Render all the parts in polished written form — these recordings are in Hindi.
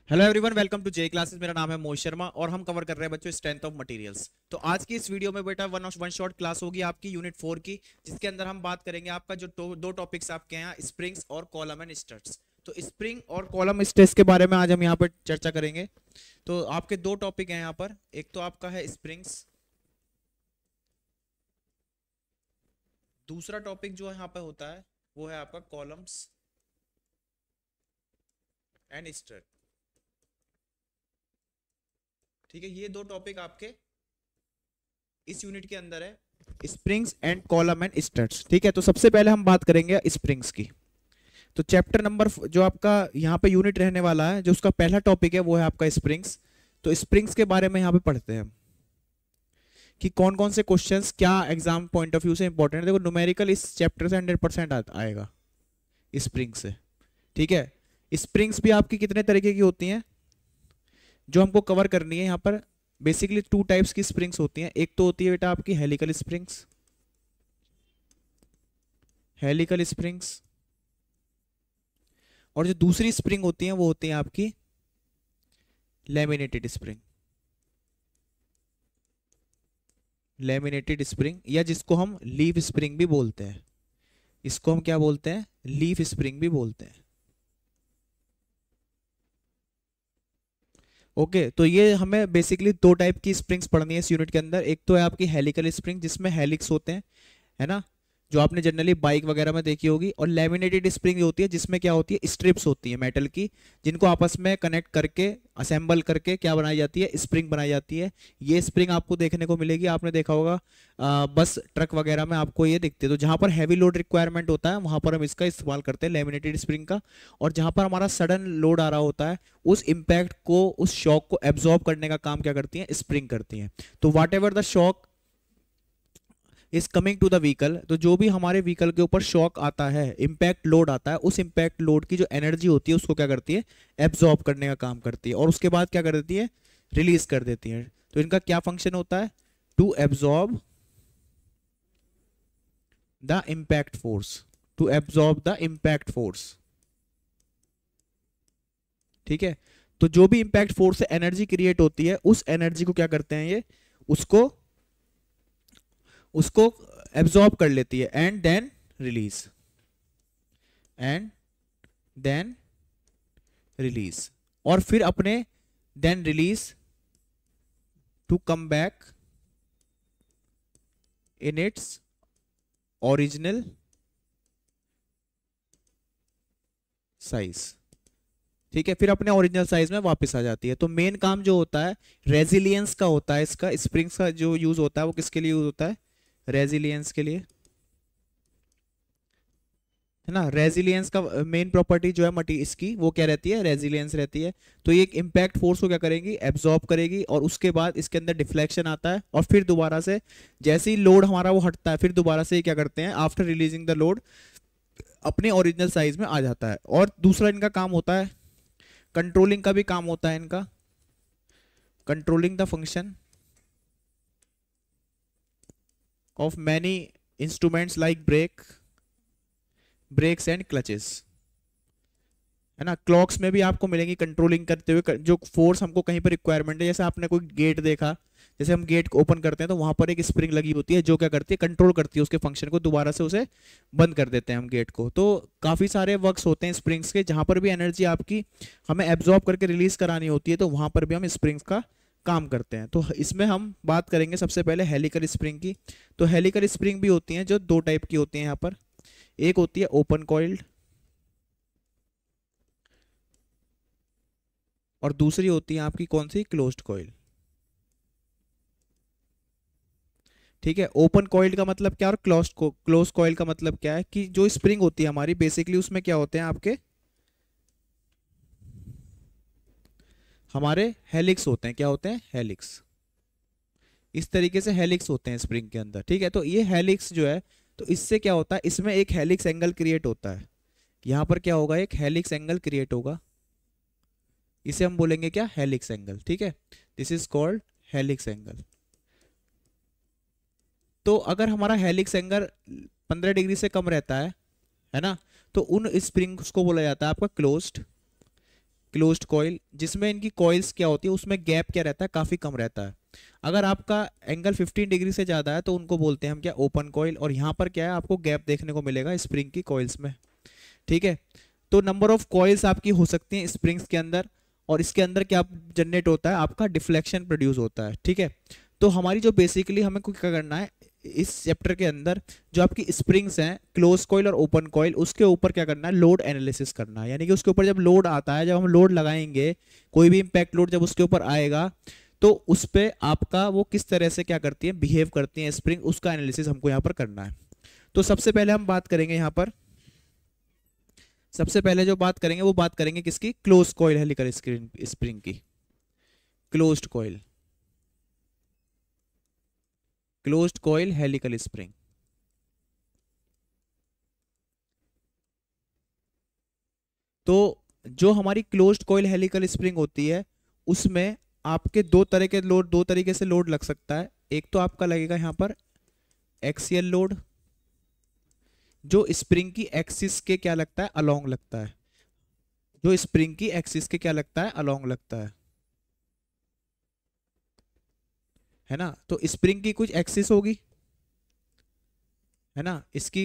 Hello everyone, welcome to J classes. मेरा नाम है मोहित शर्मा और हम कवर कर रहे हैं बच्चों स्ट्रेंथ ऑफ मटेरियल्स। तो आज की इस वीडियो में बेटा वन शॉट क्लास होगी आपकी यूनिट 4 की, जिसके अंदर हम बात करेंगे आपका जो दो टॉपिक्स आपके यहाँ स्प्रिंग्स और कॉलम एंड स्टड्स। तो स्प्रिंग और कॉलम स्ट्रेस के बारे में आज हम यहाँ पर चर्चा करेंगे। तो आपके दो टॉपिक हैं यहाँ पर, एक तो आपका है स्प्रिंग्स, दूसरा टॉपिक जो यहाँ पे होता है वो है आपका कॉलम्स एंड स्टड। ठीक है, ये दो टॉपिक आपके इस यूनिट के अंदर है, springs and column and studs. ठीक है, तो सबसे पहले हम बात करेंगे स्प्रिंग्स की। तो चैप्टर नंबर जो आपका यहाँ पे यूनिट रहने वाला है, जो उसका पहला टॉपिक है वो है आपका स्प्रिंग्स। तो स्प्रिंग्स के बारे में यहाँ पे पढ़ते हैं कि कौन कौन से क्वेश्चंस क्या एग्जाम पॉइंट ऑफ व्यू से इंपॉर्टेंट है। देखो, न्यूमेरिकल इस चैप्टर से 100% आएगा स्प्रिंग से। ठीक है, स्प्रिंग्स भी आपकी कितने तरीके की होती हैं जो हमको कवर करनी है यहाँ पर। बेसिकली टू टाइप्स की स्प्रिंग्स होती हैं। एक तो होती है बेटा आपकी हेलिकल स्प्रिंग्स, हेलिकल स्प्रिंग्स, और जो दूसरी स्प्रिंग होती हैं वो होती हैं आपकी लैमिनेटेड स्प्रिंग, लैमिनेटेड स्प्रिंग, या जिसको हम लीफ स्प्रिंग भी बोलते हैं। इसको हम क्या बोलते हैं? लीफ स्प्रिंग भी बोलते हैं। ओके, तो ये हमें बेसिकली दो टाइप की स्प्रिंग्स पढ़नी है इस यूनिट के अंदर। एक तो है आपकी हेलिकल स्प्रिंग जिसमें हेलिक्स होते हैं, है ना, जो आपने जनरली बाइक वगैरह में देखी होगी। और लैमिनेटेड स्प्रिंग होती है जिसमें क्या होती है, स्ट्रिप्स होती है मेटल की, जिनको आपस में कनेक्ट करके असेंबल करके क्या बनाई जाती है, स्प्रिंग बनाई जाती है। ये स्प्रिंग आपको देखने को मिलेगी, आपने देखा होगा बस ट्रक वगैरह में आपको ये दिखते हैं। तो जहां पर हैवी लोड रिक्वायरमेंट होता है वहां पर हम इसका इस्तेमाल करते हैं, लैमिनेटेड स्प्रिंग का। और जहां पर हमारा सडन लोड आ रहा होता है, उस इम्पैक्ट को, उस शॉक को एब्जॉर्ब करने का काम क्या करती है, स्प्रिंग करती है। तो whatever the shock is coming to the vehicle, तो जो भी हमारे व्हीकल के ऊपर शॉक आता है, इंपैक्ट लोड आता है, उस इंपैक्ट लोड की जो एनर्जी होती है उसको क्या करती है, एब्जॉर्ब करने का काम करती है। और उसके बाद क्या कर देती है, रिलीज कर देती है। तो इनका क्या फंक्शन होता है, to absorb the impact force, to absorb the impact force. ठीक है, तो जो भी इंपैक्ट फोर्स से एनर्जी क्रिएट होती है, उस एनर्जी को क्या करते हैं ये, उसको उसको एब्जॉर्ब कर लेती है and then release, and then release, और फिर अपने then release to come back in its original size. ठीक है, फिर अपने ओरिजिनल साइज में वापस आ जाती है। तो मेन काम जो होता है रेजिलियंस का होता है, इसका स्प्रिंग्स का जो यूज होता है वो किसके लिए यूज होता है, रेजिलियंस के लिए, है ना। रेजिलियंस का मेन प्रॉपर्टी जो है मटी इसकी वो क्या रहती है, रेजिलियंस रहती है। तो ये एक इम्पैक्ट फोर्स को क्या करेगी, एब्जॉर्ब करेगी, और उसके बाद इसके अंदर डिफ्लेक्शन आता है, और फिर दोबारा से जैसे ही लोड हमारा वो हटता है, फिर दोबारा से क्या करते हैं, आफ्टर रिलीजिंग द लोड अपने ओरिजिनल साइज में आ जाता है। और दूसरा इनका काम होता है, कंट्रोलिंग का भी काम होता है इनका, controlling the function of many instruments like brakes and clutches, है ना। क्लॉक्स में भी आपको मिलेंगी कंट्रोलिंग करते हुए, जो फोर्स हमको कहीं पर रिक्वायरमेंट है। जैसे आपने कोई गेट देखा, जैसे हम गेट को ओपन करते हैं तो वहां पर एक स्प्रिंग लगी होती है जो क्या करती है, कंट्रोल करती है उसके फंक्शन को, दोबारा से उसे बंद कर देते हैं हम गेट को। तो काफी सारे वर्क्स होते हैं स्प्रिंग्स के, जहां पर भी एनर्जी आपकी हमें एब्जॉर्ब करके रिलीज करानी होती है, तो वहां पर भी हम स्प्रिंग्स का काम करते हैं। तो इसमें हम बात करेंगे सबसे पहले हेलिकल स्प्रिंग की। तो हेलिकल स्प्रिंग भी होती हैं जो दो टाइप की होती हैं यहाँ पर। एक होती है ओपन कॉइल्ड, और दूसरी होती है आपकी कौन सी, क्लोज्ड कॉइल। ठीक है, ओपन कॉइल का मतलब क्या और क्लोज कॉइल का मतलब क्या है, कि जो स्प्रिंग होती है हमारी बेसिकली उसमें क्या होते हैं आपके, हमारे हेलिक्स होते हैं। क्या होते हैं, हेलिक्स। इस तरीके से हेलिक्स होते हैं स्प्रिंग के अंदर। ठीक है, तो ये हेलिक्स जो है, तो इससे क्या होता है, इसमें एक हेलिक्स एंगल क्रिएट होता है। यहां पर क्या होगा, एक हेलिक्स एंगल क्रिएट होगा, इसे हम बोलेंगे क्या, हेलिक्स एंगल। ठीक है, this is called helix angle. तो अगर हमारा हेलिक्स एंगल 15 डिग्री से कम रहता है ना, तो उन स्प्रिंग्स को बोला जाता है आपका क्लोज्ड, क्लोज्ड कॉइल, जिसमें इनकी कॉइल्स क्या होती है, उसमें गैप क्या रहता है, काफी कम रहता है। अगर आपका एंगल 15 डिग्री से ज्यादा है तो उनको बोलते हैं हम क्या, ओपन कॉइल। और यहाँ पर क्या है, आपको गैप देखने को मिलेगा स्प्रिंग की कॉइल्स में। ठीक है, तो नंबर ऑफ कॉइल्स आपकी हो सकती हैं स्प्रिंग्स के अंदर, और इसके अंदर क्या जनरेट होता है, आपका डिफ्लेक्शन प्रोड्यूस होता है। ठीक है, तो हमारी जो बेसिकली हमें को क्या करना है इस चैप्टर के अंदर, जो आपकी स्प्रिंग्स हैं क्लोज कॉइल और ओपन कॉइल, उसके ऊपर क्या करना है, लोड एनालिसिस करना है। यानी कि उसके ऊपर जब लोड आता है, जब हम लोड लगाएंगे, कोई भी इंपैक्ट लोड जब उसके ऊपर आएगा, तो उस पे आपका वो किस तरह से क्या करती है, बिहेव करती है स्प्रिंग, उसका एनालिसिस हमको यहाँ पर करना है। तो सबसे पहले हम बात करेंगे यहाँ पर, सबसे पहले जो बात करेंगे वो बात करेंगे किसकी, क्लोज कॉइल हेलिकल स्प्रिंग की। Closed coil, closed coil helical spring. तो जो हमारी क्लोज्ड कॉइल हेलिकल स्प्रिंग होती है, उसमें आपके दो तरह के लोड, दो तरीके से लोड लग सकता है। एक तो आपका लगेगा यहाँ पर एक्सियल लोड, जो स्प्रिंग की एक्सिस के क्या लगता है, अलोंग लगता है। जो स्प्रिंग की एक्सिस के क्या लगता है, अलोंग लगता है ना। तो स्प्रिंग की कुछ एक्सिस होगी, है ना, इसकी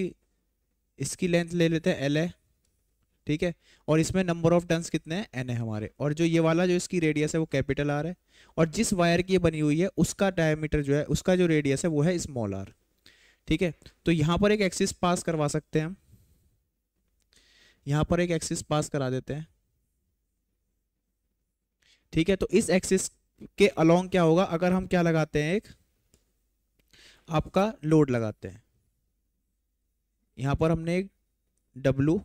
इसकी लेंथ ले लेते हैं एल है। ठीक है, और इसमें नंबर ऑफ टर्न्स कितने हैं, एन है हमारे, और जो ये वाला जो इसकी रेडियस है वो कैपिटल आर है, और जिस वायर की ये बनी हुई है उसका डायमीटर जो है, उसका जो रेडियस है वो है स्मॉल आर। ठीक है, तो यहाँ पर एक एक्सिस पास करवा सकते हैं हम, यहाँ पर एक एक्सिस पास करा देते हैं। ठीक है, तो इस एक्सिस के अलोंग क्या होगा, अगर हम क्या लगाते हैं, एक आपका लोड लगाते हैं, यहाँ पर हमने एक डब्लू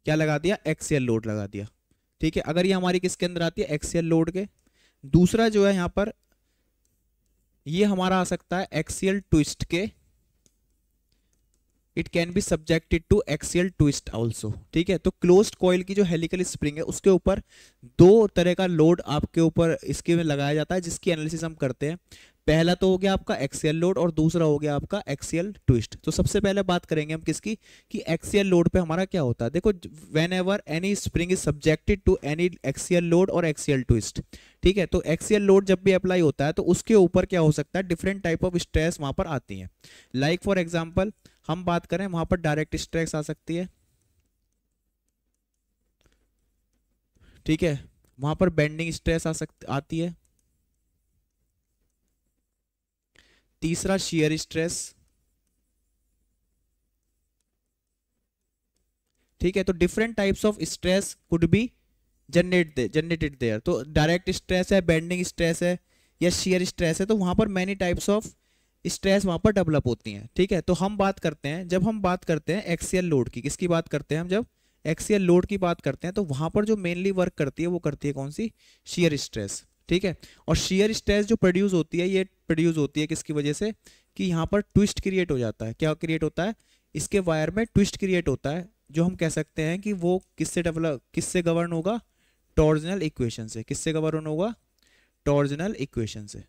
क्या लगा दिया, एक्सियल लोड लगा दिया। ठीक है, अगर ये हमारी किसके अंदर आती है, एक्सियल लोड के। दूसरा जो है यहाँ पर, ये हमारा आ सकता है एक्सियल ट्विस्ट के, it can be subjected to axial twist also. ठीक है, तो क्लोज्ड कॉइल की जो हेलिकल स्प्रिंग है उसके ऊपर दो तरह का लोड आपके ऊपर इसके में लगाया जाता है, जिसकी एनालिसिस हम करते हैं। पहला तो हो गया आपका एक्सियल लोड, और दूसरा हो गया आपका एक्सियल ट्विस्ट। तो सबसे पहले बात करेंगे हम किसकी, कि एक्सियल लोड पे हमारा क्या होता है। देखो, whenever any spring is subjected to any axial load और एक्सियल ट्विस्ट, ठीक है, तो एक्सियल लोड जब भी अप्लाई होता है तो उसके ऊपर क्या हो सकता है, डिफरेंट टाइप ऑफ स्ट्रेस वहां पर आती है। लाइक फॉर एग्जाम्पल हम बात करें, वहां पर डायरेक्ट स्ट्रेस आ सकती है। ठीक है, वहां पर बेंडिंग स्ट्रेस आती है। तीसरा शियर स्ट्रेस। ठीक है, तो different types of stress could be generated there. तो डायरेक्ट स्ट्रेस है, बेंडिंग स्ट्रेस है, या शियर स्ट्रेस है, तो वहां पर मैनी टाइप्स ऑफ स्ट्रेस वहां पर डेवलप होती हैं। ठीक है, तो हम बात करते हैं, जब हम बात करते हैं एक्सियल लोड की, किसकी बात करते हैं हम, जब एक्सियल लोड की बात करते हैं, तो वहां पर जो मेनली वर्क करती है वो करती है कौन सी, शियर स्ट्रेस। ठीक है, और शियर स्ट्रेस जो प्रोड्यूस होती है, ये प्रोड्यूस होती है किसकी वजह से, कि यहाँ पर ट्विस्ट क्रिएट हो जाता है। क्या क्रिएट होता है, इसके वायर में ट्विस्ट क्रिएट होता है, जो हम कह सकते हैं कि वो किससे डेवलप, किससे गवर्न होगा, टॉर्जनल इक्वेशन से। किससे गवर्न होगा, टॉर्जनल इक्वेशन से।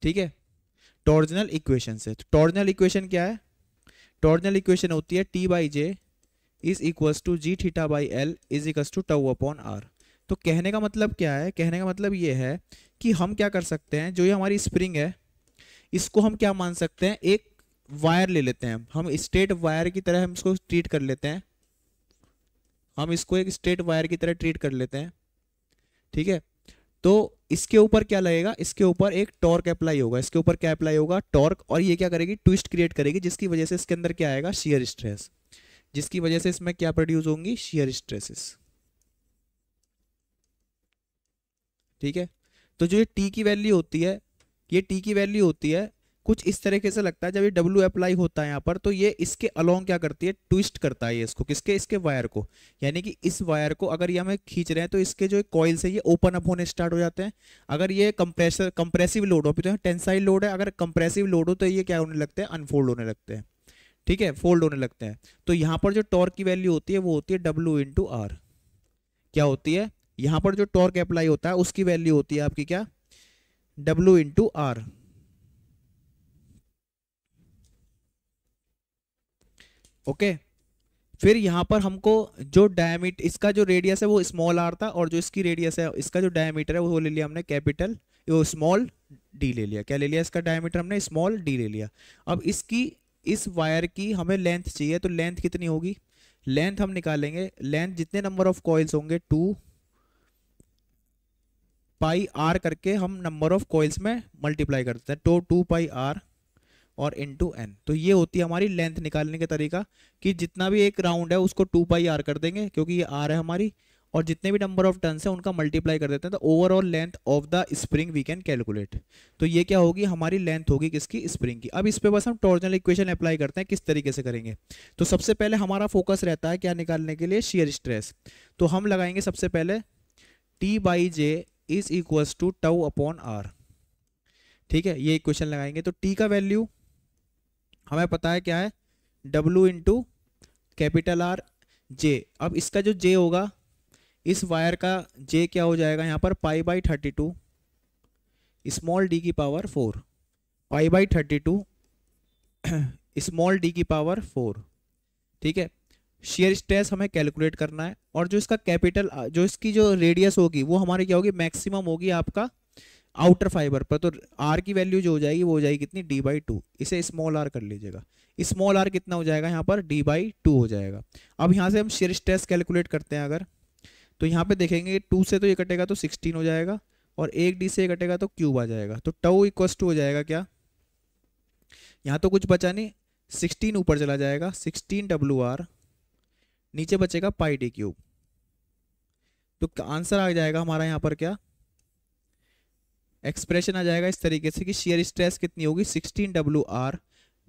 ठीक है, टॉर्जनल इक्वेशन से। टॉर्जनल इक्वेशन क्या है, टॉर्जनल इक्वेशन होती है T by J is equals to G theta by L is equals to tau upon R. तो कहने का मतलब क्या है, कहने का मतलब ये है कि हम क्या कर सकते हैं, जो ये हमारी स्प्रिंग है इसको हम क्या मान सकते हैं, एक वायर ले लेते हैं, हम स्ट्रेट वायर की तरह हम इसको ट्रीट कर लेते हैं, हम इसको एक स्ट्रेट वायर की तरह ट्रीट कर लेते हैं। ठीक है, तो इसके ऊपर क्या लगेगा, इसके ऊपर एक टॉर्क अप्लाई होगा, इसके ऊपर क्या अप्लाई होगा, टॉर्क, और ये क्या करेगी, ट्विस्ट क्रिएट करेगी, जिसकी वजह से इसके अंदर क्या आएगा, शियर स्ट्रेस, जिसकी वजह से इसमें क्या प्रोड्यूस होंगी, शियर स्ट्रेसेस। ठीक है, तो जो ये टी की वैल्यू होती है, ये टी की वैल्यू होती है कुछ इस तरीके से लगता है, जब ये डब्ल्यू अप्लाई होता है यहाँ पर, तो ये इसके अलोंग क्या करती है, ट्विस्ट करता है ये इसको, किसके, इसके वायर को। यानी कि इस वायर को अगर ये हमें खींच रहे हैं तो इसके जो कॉइल्स है ये ओपन अप होने स्टार्ट हो जाते हैं। अगर ये कंप्रेसिव लोड हो, तो टेंसाइल लोड है, अगर कंप्रेसिव लोड हो तो ये क्या होने लगते हैं, अनफोल्ड होने लगते हैं। ठीक है, फोल्ड होने लगते हैं। तो यहाँ पर जो टॉर्क की वैल्यू होती है वो होती है डब्ल्यू इंटू आर। क्या होती है, यहाँ पर जो टॉर्क अप्लाई होता है उसकी वैल्यू होती है आपकी क्या, डब्ल्यू इंटू आर। ओके, फिर यहाँ पर हमको जो डायमीटर, इसका जो रेडियस है वो स्मॉल आर था, और जो इसकी रेडियस है, इसका जो डायमीटर है वो ले लिया हमने कैपिटल, वो स्मॉल डी ले लिया। क्या ले लिया? इसका डायमीटर हमने स्मॉल डी ले लिया। अब इसकी, इस वायर की हमें लेंथ चाहिए, तो लेंथ कितनी होगी? लेंथ हम निकालेंगे, लेंथ जितने नंबर ऑफ कॉइल्स होंगे 2 पाई आर करके हम नंबर ऑफ कॉइल्स में मल्टीप्लाई करते हैं, तो 2 पाई आर और इंटू एन। तो ये होती है हमारी लेंथ निकालने का तरीका, कि जितना भी एक राउंड है उसको 2 पाई आर कर देंगे, क्योंकि ये आर है हमारी, और जितने भी नंबर ऑफ टर्न्स है उनका मल्टीप्लाई कर देते हैं, तो overall length of the spring we can calculate. तो ये क्या होगी? हमारी लेंथ होगी किसकी? स्प्रिंग की। अब इस पे बस हम टॉर्जनल इक्वेशन अप्लाई करते हैं, किस तरीके से करेंगे। तो सबसे पहले हमारा फोकस रहता है क्या निकालने के लिए? Shear stress. तो हम लगाएंगे सबसे पहले T by J is equals to tau upon R. ठीक है, ये इक्वेशन लगाएंगे। तो टी का वैल्यू हमें पता है क्या है? W into capital R J. अब इसका जो जे होगा, इस वायर का जे क्या हो जाएगा यहाँ पर? पाई बाई 32 स्मॉल डी की power 4, pi by 32 small D की पावर 4। ठीक है, शेयर स्ट्रेस हमें कैलकुलेट करना है, और जो इसका कैपिटल, जो इसकी जो रेडियस होगी वो हमारी क्या होगी? मैक्सिमम होगी आपका आउटर फाइबर पर। तो आर की वैल्यू जो हो जाएगी वो हो जाएगी कितनी? D/2। इसे स्मॉल आर कर लीजिएगा। स्मॉल आर कितना हो जाएगा यहाँ पर? D/2 हो जाएगा। अब यहाँ से हम शेयर स्ट्रेस कैलकुलेट करते हैं अगर, तो यहाँ पे देखेंगे 2 से तो ये कटेगा तो 16 हो जाएगा, और 1 D से ये कटेगा तो क्यूब आ जाएगा। तो टाउ इक्वस टू हो जाएगा क्या? यहाँ तो कुछ बचा नहीं, 16 ऊपर चला जाएगा, 16 WR, नीचे बचेगा पाई डी क्यूब। तो आंसर आ जाएगा हमारा यहाँ पर क्या? एक्सप्रेशन आ जाएगा इस तरीके से कि शेयर स्ट्रेस कितनी होगी? 16 WR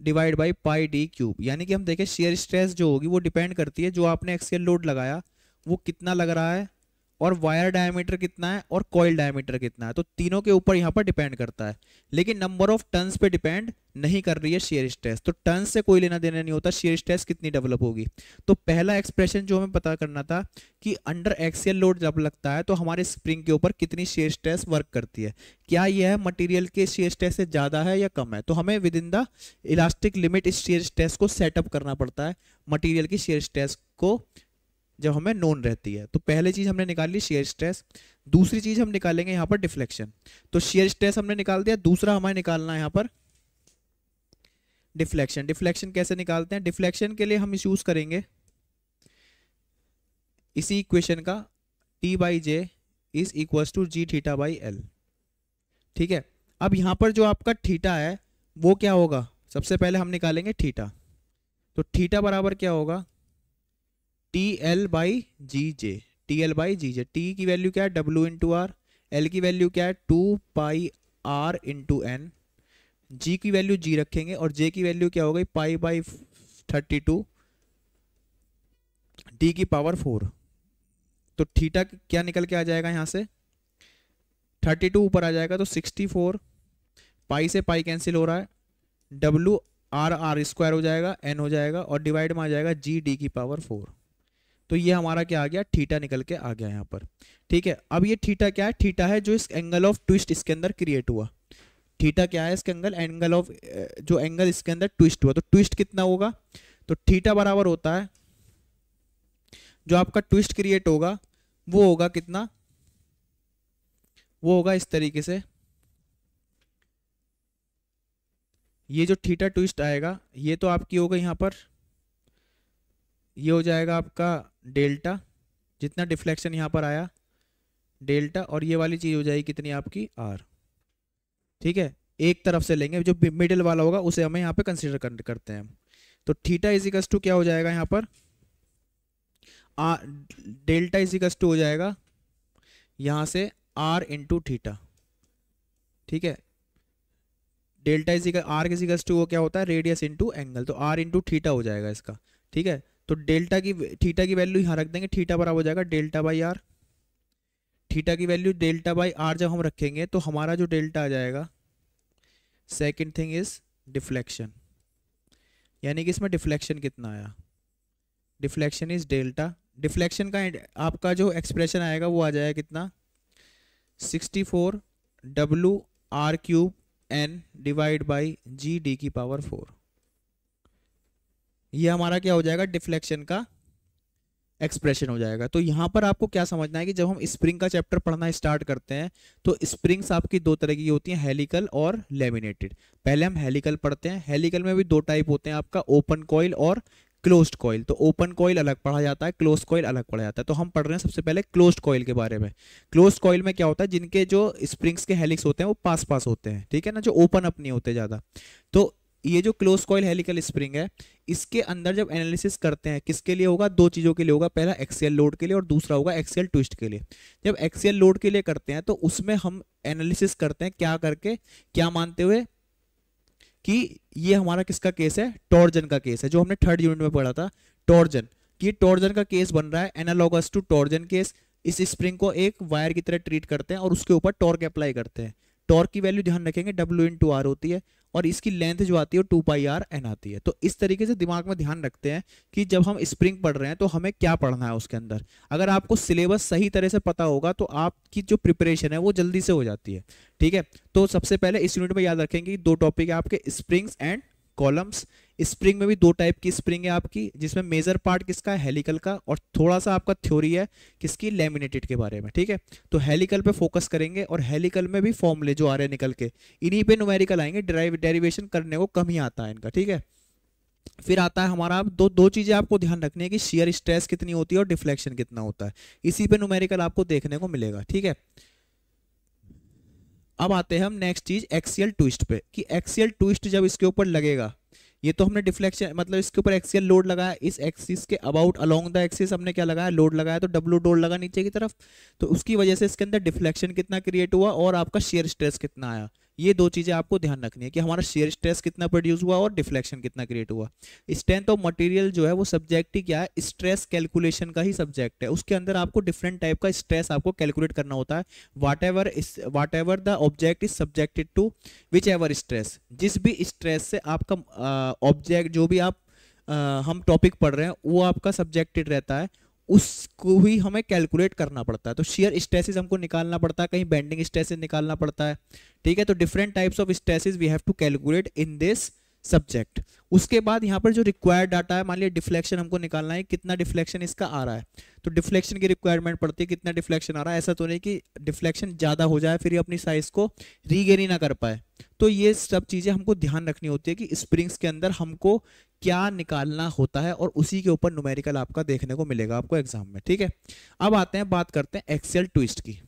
divide by pi D cube. यानी कि हम देखें शेयर स्ट्रेस जो होगी वो डिपेंड करती है जो आपने एक्सियल लोड लगाया वो कितना लग रहा है, और वायर डायमीटर कितना है, और कॉइल डायमीटर कितना है। तो तीनों के ऊपर यहाँ पर डिपेंड करता है, लेकिन नंबर ऑफ टन्स पे डिपेंड नहीं कर रही है शेयर स्ट्रेस। तो टन्स से कोई लेना देना नहीं होता, शेयर स्ट्रेस कितनी डेवलप होगी। तो पहला एक्सप्रेशन जो हमें पता करना था कि अंडर एक्सियल लोड जब लगता है तो हमारे स्प्रिंग के ऊपर कितनी शेयर स्ट्रेस वर्क करती है, क्या यह मटेरियल के शेयर स्ट्रेस से ज़्यादा है या कम है। तो हमें with in the elastic limit इस शेयर स्ट्रेस को सेटअप करना पड़ता है, मटीरियल की शेयर स्ट्रेस को जब हमें नोन रहती है। तो पहले चीज हमने निकाल ली शेयर स्ट्रेस। दूसरी चीज हम निकालेंगे यहाँ पर डिफ्लेक्शन। तो शेयर स्ट्रेस हमने निकाल दिया, दूसरा हमें निकालना है यहाँ पर डिफ्लेक्शन। डिफ्लेक्शन कैसे निकालते हैं? डिफ्लेक्शन के लिए हम इस यूज करेंगे इसी इक्वेशन का, T by J is equal to G theta by L. ठीक है, अब यहाँ पर जो आपका थीटा है वो क्या होगा? सबसे पहले हम निकालेंगे थीटा। तो थीटा बराबर क्या होगा? TL by G J. TL by G J. T की वैल्यू क्या है? W into R. एल की वैल्यू क्या है? 2 pi R into N. G की वैल्यू जी रखेंगे, और जे की वैल्यू क्या हो गई? पाई बाई 32 डी की पावर 4। तो थीटा क्या निकल के आ जाएगा यहाँ से? 32 ऊपर आ जाएगा तो 64, पाई से पाई कैंसिल हो रहा है, W आर आर स्क्वायर हो जाएगा, एन हो जाएगा, और डिवाइड में आ जाएगा जी डी की पावर 4। तो ये हमारा क्या आ गया? थीटा निकल के आ गया यहाँ पर। ठीक है, अब ये थीटा क्या है? थीटा है जो इस एंगल ऑफ ट्विस्ट इसके अंदर क्रिएट हुआ। थीटा क्या है? इसके एंगल, एंगल ऑफ, जो एंगल इसके अंदर ट्विस्ट हुआ। तो ट्विस्ट कितना होगा? तो थीटा बराबर होता है, जो आपका ट्विस्ट क्रिएट होगा वो होगा कितना? वो होगा इस तरीके से, ये जो थीटा ट्विस्ट आएगा ये तो आपकी होगा यहाँ पर, ये हो जाएगा आपका डेल्टा, जितना डिफ्लेक्शन यहाँ पर आया डेल्टा, और ये वाली चीज हो जाएगी कितनी आपकी? आर। ठीक है, एक तरफ से लेंगे, जो मिडिल वाला होगा उसे हमें यहाँ पे कंसीडर करते हैं। तो थीटा इजिकल्स टू क्या हो जाएगा यहाँ पर? डेल्टा इजिकल्स टू हो जाएगा यहाँ से आर इंटू थीटा। ठीक है, delta is equal R is equals to वो क्या होता है? Radius into angle. तो आर इंटू थीटा हो जाएगा इसका। ठीक है, तो डेल्टा की, थीटा की वैल्यू यहाँ रख देंगे, थीटा बराबर हो जाएगा डेल्टा बाई आर। थीटा की वैल्यू डेल्टा बाई आर जब हम रखेंगे तो हमारा जो डेल्टा आ जाएगा, सेकंड थिंग इज डिफ्लेक्शन, यानी कि इसमें डिफ्लेक्शन कितना आया? Deflection is delta. डिफ्लेक्शन का आपका जो एक्सप्रेशन आएगा वो आ जाएगा कितना? 64 W R cube N divide by G D की पावर 4। ये हमारा क्या हो जाएगा? डिफ्लेक्शन का एक्सप्रेशन हो जाएगा। तो यहाँ पर आपको क्या समझना है कि जब हम स्प्रिंग का चैप्टर पढ़ना स्टार्ट करते हैं तो स्प्रिंग्स आपकी दो तरह की होती हैं, हेलिकल और लेमिनेटेड। पहले हम हेलिकल पढ़ते हैं। हेलिकल में भी दो टाइप होते हैं आपका, ओपन कॉइल और क्लोज्ड कॉइल। तो ओपन कॉइल अलग पढ़ा जाता है, क्लोज्ड कॉइल अलग पढ़ा जाता है। तो हम पढ़ रहे हैं सबसे पहले क्लोज्ड कॉइल के बारे में। क्लोज्ड कॉइल में क्या होता है, जिनके जो स्प्रिंग्स के हेलिक्स होते हैं वो पास पास होते हैं, ठीक है ना, जो ओपन अप नहीं होते ज़्यादा। तो ये जो क्लोज कॉइल हेलिकल स्प्रिंग है, इसके अंदर जब एनालिसिस करते हैं किसके लिए होगा, दो चीज़ों के लिए होगा। पहला एक्सियल लोड के लिए और दूसरा होगा एक्सियल ट्विस्ट के लिए। जब एक्सियल लोड के लिए करते हैं तो उसमें हम एनालिसिस करते हैं क्या करके, क्या मानते हुए कि ये हमारा किसका केस है, टॉर्जन का केस है, जो हमने थर्ड यूनिट में पढ़ा था, टॉर्जन। कि टॉर्जन का केस बन रहा है एनालॉगस टू टॉर्जन केस। इस स्प्रिंग को एक वायर की तरह ट्रीट करते हैं और उसके ऊपर टॉर्क अप्लाई करते हैं। टॉर्क की वैल्यू ध्यान रखेंगे W/R होती है और इसकी लेंथ जो आती है वो 2πr/n आती है। तो इस तरीके से दिमाग में ध्यान रखते हैं कि जब हम स्प्रिंग पढ़ रहे हैं तो हमें क्या पढ़ना है उसके अंदर। अगर आपको सिलेबस सही तरह से पता होगा तो आपकी जो प्रिपरेशन है वो जल्दी से हो जाती है, ठीक है। तो सबसे पहले इस यूनिट में याद रखेंगे कि दो टॉपिक है आपके, स्प्रिंग्स एंड कॉलम्स। स्प्रिंग में भी दो टाइप की स्प्रिंग है आपकी, जिसमें मेजर पार्ट किसका है, हेलिकल का, और थोड़ा सा आपका थ्योरी है किसकी, लेमिनेटेड के बारे में, ठीक है। तो हेलिकल पे फोकस करेंगे और हेलिकल में भी फॉर्मूले जो आ रहे हैं निकल के, इन्हीं पे न्यूमेरिकल आएंगे, डेरिवेशन करने को कम ही आता है इनका, ठीक है। फिर आता है हमारा, दो दो चीजें आपको ध्यान रखनी है कि शियर स्ट्रेस कितनी होती है और डिफ्लेक्शन कितना होता है। इसी पे न्यूमेरिकल आपको देखने को मिलेगा, ठीक है। अब आते हैं हम नेक्स्ट चीज एक्सियल ट्विस्ट पे, कि एक्सियल ट्विस्ट जब इसके ऊपर लगेगा, ये तो हमने डिफ्लेक्शन मतलब इसके ऊपर एक्सियल लोड लगाया, इस एक्सिस के अबाउट अलोंग द एक्सिस हमने क्या लगाया, लोड लगाया, तो डब्ल्यू लोड लगा नीचे की तरफ। तो उसकी वजह से इसके अंदर डिफ्लेक्शन कितना क्रिएट हुआ और आपका शेयर स्ट्रेस कितना आया। ये दो चीजें आपको ध्यान रखनी है कि हमारा शेयर स्ट्रेस कितना प्रोड्यूस हुआ और डिफ्लेक्शन कितना क्रिएट हुआ। स्ट्रेंथ ऑफ मटेरियल जो है वो सब्जेक्ट ही क्या है, स्ट्रेस कैलकुलेशन का ही सब्जेक्ट है। उसके अंदर आपको डिफरेंट टाइप का स्ट्रेस आपको कैलकुलेट करना होता है। Whatever the object is subjected to whichever stress, जिस भी स्ट्रेस से आपका ऑब्जेक्ट जो भी आप हम टॉपिक पढ़ रहे हैं वो आपका सब्जेक्टेड रहता है, उसको ही हमें कैलकुलेट करना पड़ता है। तो शेयर स्ट्रेसेस हमको निकालना पड़ता है, कहीं बेंडिंग स्ट्रेसेस निकालना पड़ता है, ठीक है। तो different types of stresses we have to calculate in this subject. उसके बाद यहाँ पर जो रिक्वायर्ड डाटा है, मान लिया डिफ्लेक्शन हमको निकालना है, कितना डिफ्लेक्शन इसका आ रहा है, तो डिफ्लेक्शन की रिक्वायरमेंट पड़ती है, कितना डिफ्लेक्शन आ रहा है। ऐसा तो नहीं कि डिफ्लेक्शन ज़्यादा हो जाए फिर ये अपनी साइज को रीगेन ही ना कर पाए। तो ये सब चीज़ें हमको ध्यान रखनी होती है कि स्प्रिंग्स के अंदर हमको क्या निकालना होता है, और उसी के ऊपर न्यूमेरिकल आपका देखने को मिलेगा आपको एग्जाम में, ठीक है। अब आते हैं, बात करते हैं एक्सियल ट्विस्ट की।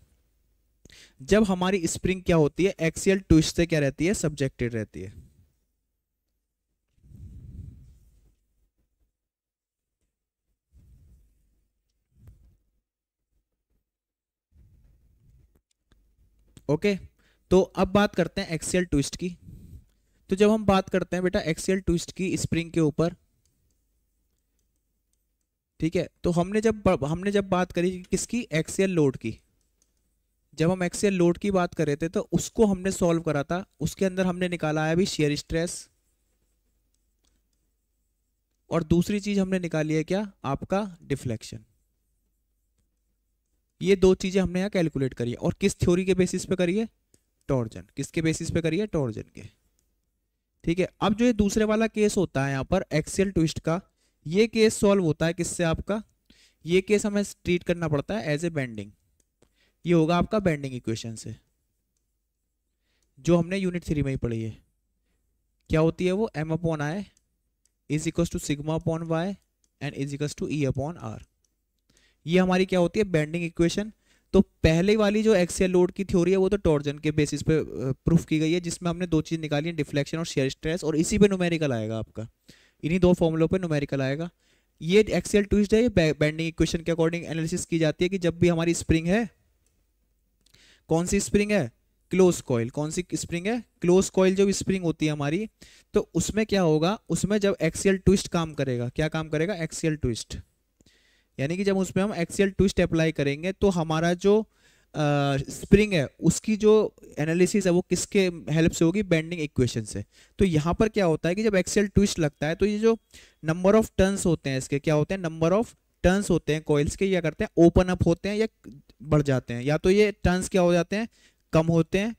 जब हमारी स्प्रिंग क्या होती है, एक्सियल ट्विस्ट से क्या रहती है, सब्जेक्टेड रहती है। ओके, तो अब बात करते हैं एक्सियल ट्विस्ट की। तो जब हम बात करते हैं बेटा एक्सियल ट्विस्ट की स्प्रिंग के ऊपर, ठीक है, तो हमने जब बात करी किसकी, एक्सियल लोड की, जब हम एक्सियल लोड की बात कर रहे थे तो उसको हमने सॉल्व करा था। उसके अंदर हमने निकाला है अभी शेयर स्ट्रेस, और दूसरी चीज हमने निकाली है क्या, आपका डिफ्लेक्शन। ये दो चीजें हमने यहाँ कैलकुलेट करी है, और किस थ्योरी के बेसिस पे करी है, टॉर्जन। किसके बेसिस पे करी है, टॉर्जन के, ठीक है। अब जो ये दूसरे वाला केस होता है यहाँ पर एक्सियल ट्विस्ट का, ये केस सॉल्व होता है किससे, आपका ये केस हमें ट्रीट करना पड़ता है एज ए बेंडिंग। ये होगा आपका बेंडिंग इक्वेशन से, जो हमने यूनिट 3 में ही पढ़ी है। क्या होती है वो, M/I is equals to sigma upon Y and is equals to E/R। ये हमारी क्या होती है, बेंडिंग इक्वेशन। तो पहले वाली जो एक्सियल लोड की थ्योरी है वो तो टॉर्जन के बेसिस पे प्रूफ की गई है, जिसमें हमने दो चीज निकाली है, डिफ्लेक्शन और शेयर स्ट्रेस, और इसी पे न्यूमेरिकल आएगा आपका, इन्हीं दो फॉर्मूलों पे न्यूमेरिकल आएगा। ये एक्सियल ट्विस्ट है, ये बेंडिंग इक्वेशन के अकॉर्डिंग एनालिसिस की जाती है कि जब भी हमारी स्प्रिंग है, कौन सी स्प्रिंग है, क्लोज कॉइल। कौन सी स्प्रिंग है, क्लोज कॉइल। जो स्प्रिंग होती है हमारी, तो उसमें क्या होगा, उसमें जब एक्सियल ट्विस्ट काम करेगा, क्या काम करेगा, एक्सियल ट्विस्ट, यानी कि जब उसमें हम एक्सियल ट्विस्ट अप्लाई करेंगे तो हमारा जो स्प्रिंग है उसकी जो एनालिसिस है वो किसके हेल्प से होगी, बेंडिंग इक्वेशन से। तो यहाँ पर क्या होता है कि जब एक्सियल ट्विस्ट लगता है तो ये जो नंबर ऑफ टर्न्स होते हैं इसके, क्या होते हैं, नंबर ऑफ टर्न्स होते हैं कॉइल्स के, या करते हैं ओपन अप होते हैं या बढ़ जाते हैं, या तो ये टर्न्स क्या हो जाते हैं, कम होते हैं,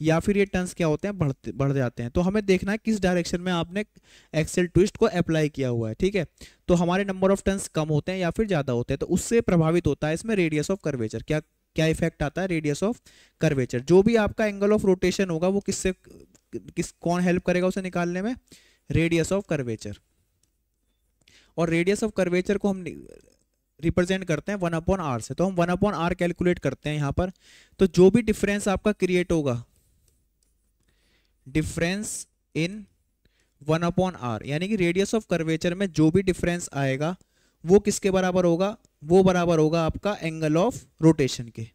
या फिर ये टर्न्स क्या होते हैं, बढ़ जाते हैं। तो हमें देखना है किस डायरेक्शन में आपने एक्सेल ट्विस्ट को अप्लाई किया हुआ है, ठीक है। तो हमारे नंबर ऑफ टर्न्स कम होते हैं या फिर ज़्यादा होते हैं, तो उससे प्रभावित होता है इसमें रेडियस ऑफ कर्वेचर। क्या क्या इफेक्ट आता है, रेडियस ऑफ कर्वेचर। जो भी आपका एंगल ऑफ रोटेशन होगा वो कौन हेल्प करेगा उसे निकालने में, रेडियस ऑफ कर्वेचर। और रेडियस ऑफ कर्वेचर को हम रिप्रेजेंट करते हैं 1/r से। तो हम 1/r कैलकुलेट करते हैं यहाँ पर। तो जो भी डिफरेंस आपका क्रिएट होगा, डिफरेंस इन 1/r, यानी कि रेडियस ऑफ कर्वेचर में जो भी डिफरेंस आएगा वो किसके बराबर होगा, वो बराबर होगा आपका एंगल ऑफ रोटेशन के।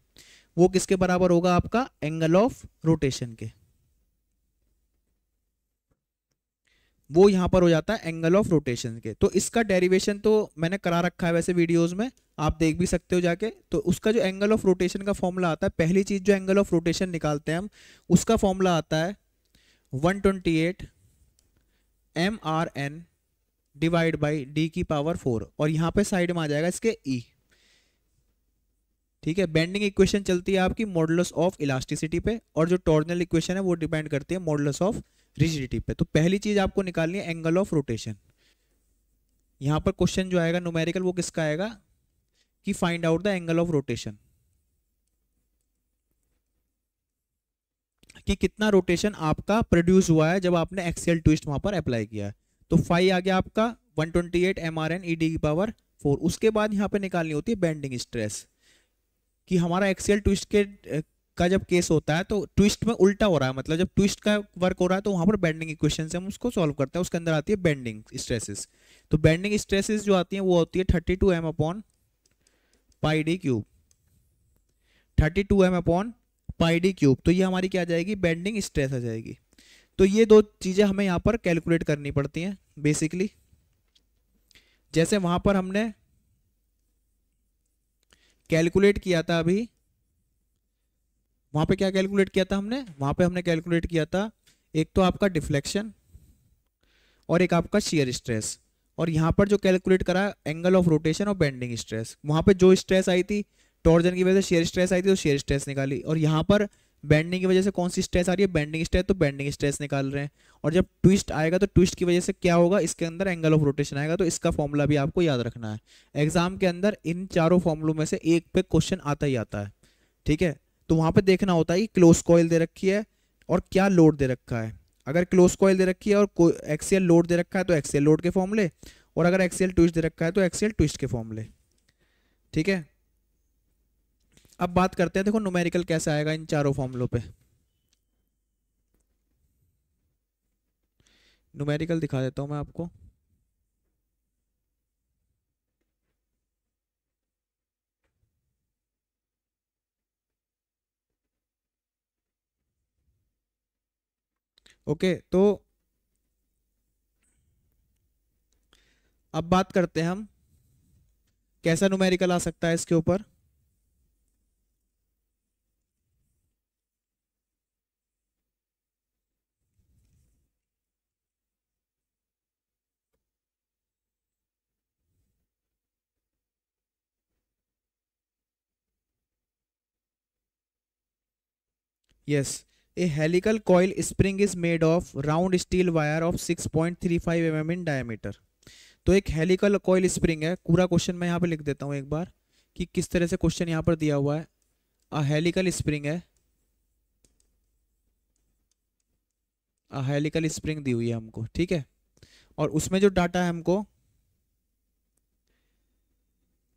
वो किसके बराबर होगा, आपका एंगल ऑफ रोटेशन के। वो यहां पर हो जाता है एंगल ऑफ रोटेशन के। तो इसका डेरिवेशन तो मैंने करा रखा है वैसे वीडियोस में, आप देख भी सकते हो जाके। तो उसका जो एंगल ऑफ रोटेशन का फॉर्मूला आता है, पहली चीज जो एंगल ऑफ रोटेशन निकालते हैं हम, उसका फॉर्मूला आता है 128 mrn डिवाइड बाई d की पावर 4, और यहां पे साइड में आ जाएगा इसके e, ठीक है। बेंडिंग इक्वेशन चलती है आपकी मॉडुलस ऑफ इलास्टिसिटी पे, और जो टॉर्जनल इक्वेशन है वो डिपेंड करती है मॉडुलस ऑफ रिजिडिटी पे। तो पहली चीज आपको निकालनी है एंगल ऑफ रोटेशन। यहां पर क्वेश्चन जो आएगा न्यूमेरिकल वो किसका आएगा कि find out the angle of rotation, कि कितना रोटेशन आपका प्रोड्यूस हुआ है जब आपने एक्सियल ट्विस्ट वहां पर अप्लाई किया है। तो फाई आ गया आपका 128 mrn e d की पावर 4। उसके बाद यहां पर निकालनी होती है बेंडिंग स्ट्रेस, कि हमारा एक्सियल ट्विस्ट का जब केस होता है तो ट्विस्ट में उल्टा हो रहा है, मतलब जब ट्विस्ट का वर्क हो रहा है तो वहां पर बेंडिंग इक्वेशन से हम उसको सॉल्व करते हैं। उसके अंदर आती है बेंडिंग स्ट्रेसेस। तो बेंडिंग स्ट्रेसेस जो आती हैं वो होती है 32 m upon pi D cube, 32 m upon pi D cube. तो ये हमारी क्या आ जाएगी, बेंडिंग स्ट्रेस आ जाएगी। तो ये दो चीजें हमें यहाँ पर कैलकुलेट करनी पड़ती हैं बेसिकली। जैसे वहां पर हमने कैलकुलेट किया था, अभी वहां पे क्या कैलकुलेट किया था हमने, वहां पे हमने कैलकुलेट किया था एक तो आपका डिफ्लेक्शन और एक आपका शियर स्ट्रेस। और यहां पर जो कैलकुलेट करा एंगल ऑफ रोटेशन और बेंडिंग स्ट्रेस। वहां पे जो स्ट्रेस आई थी टॉर्जन की वजह से शेयर स्ट्रेस आई थी, तो शेयर स्ट्रेस निकाली। और यहाँ पर बेंडिंग की वजह से कौन सी स्ट्रेस आ रही है, बेंडिंग स्ट्रेस, तो बेंडिंग स्ट्रेस निकाल रहे हैं। और जब ट्विस्ट आएगा तो ट्विस्ट की वजह से क्या होगा, इसके अंदर एंगल ऑफ रोटेशन आएगा। तो इसका फॉर्मूला भी आपको याद रखना है। एग्जाम के अंदर इन चारों फॉर्मूलों में से एक पे क्वेश्चन आता ही आता है, ठीक है। तो वहां पे देखना होता है कि क्लोज कॉइल दे रखी है और क्या लोड दे रखा है। अगर क्लोज कॉइल दे रखी है और एक्सियल लोड दे रखा है तो एक्सियल लोड के फॉर्मूले, और अगर एक्सियल ट्विस्ट दे रखा है तो एक्सियल ट्विस्ट के फॉर्मूले, ठीक है। अब बात करते हैं, देखो न्यूमेरिकल कैसे आएगा इन चारों फॉर्मूलों पे। न्यूमेरिकल दिखा देता हूं मैं आपको। ओके, तो अब बात करते हैं हम कैसा न्यूमेरिकल आ सकता है इसके ऊपर। Yes, A helical coil spring is made of round steel wire of 6.35 mm in diameter. तो एक हेलिकल कॉइल स्प्रिंग है, पूरा क्वेश्चन मैं यहाँ पे लिख देता हूँ एक बार कि किस तरह से क्वेश्चन यहाँ पर दिया हुआ है। अ हेलिकल स्प्रिंग है, अ हेलिकल स्प्रिंग दी हुई है हमको, ठीक है। और उसमें जो डाटा है हमको,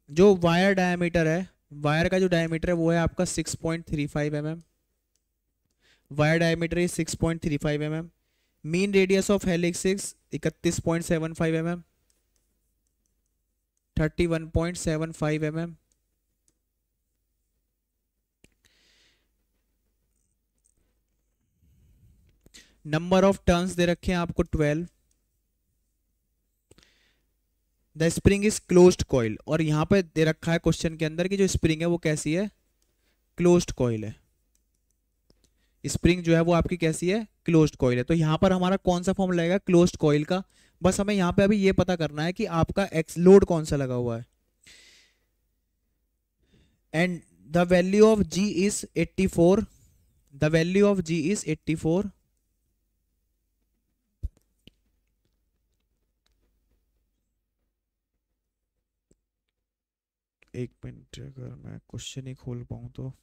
जो वायर डायमीटर है, वायर का जो डायमीटर है वो है आपका 6.35 mm। Wire diameter is 6.35 mm। Mean radius of helix 31.75 mm, 31.75 mm। Number of turns दे रखे हैं आपको 12। The spring is closed coil, और यहां पे दे रखा है क्वेश्चन के अंदर कि जो स्प्रिंग है वो कैसी है, क्लोज्ड कॉइल है। स्प्रिंग जो है वो आपकी कैसी है, क्लोज्ड कॉइल है। तो यहां पर हमारा कौन सा फॉर्म लगेगा, क्लोज्ड कॉइल का। बस हमें यहां पे अभी ये पता करना है कि आपका एक्स लोड कौन सा लगा हुआ है। And the value of G is 84 the value of G is 84। एक मिनट, अगर मैं क्वेश्चन ही खोल पाऊँ तो।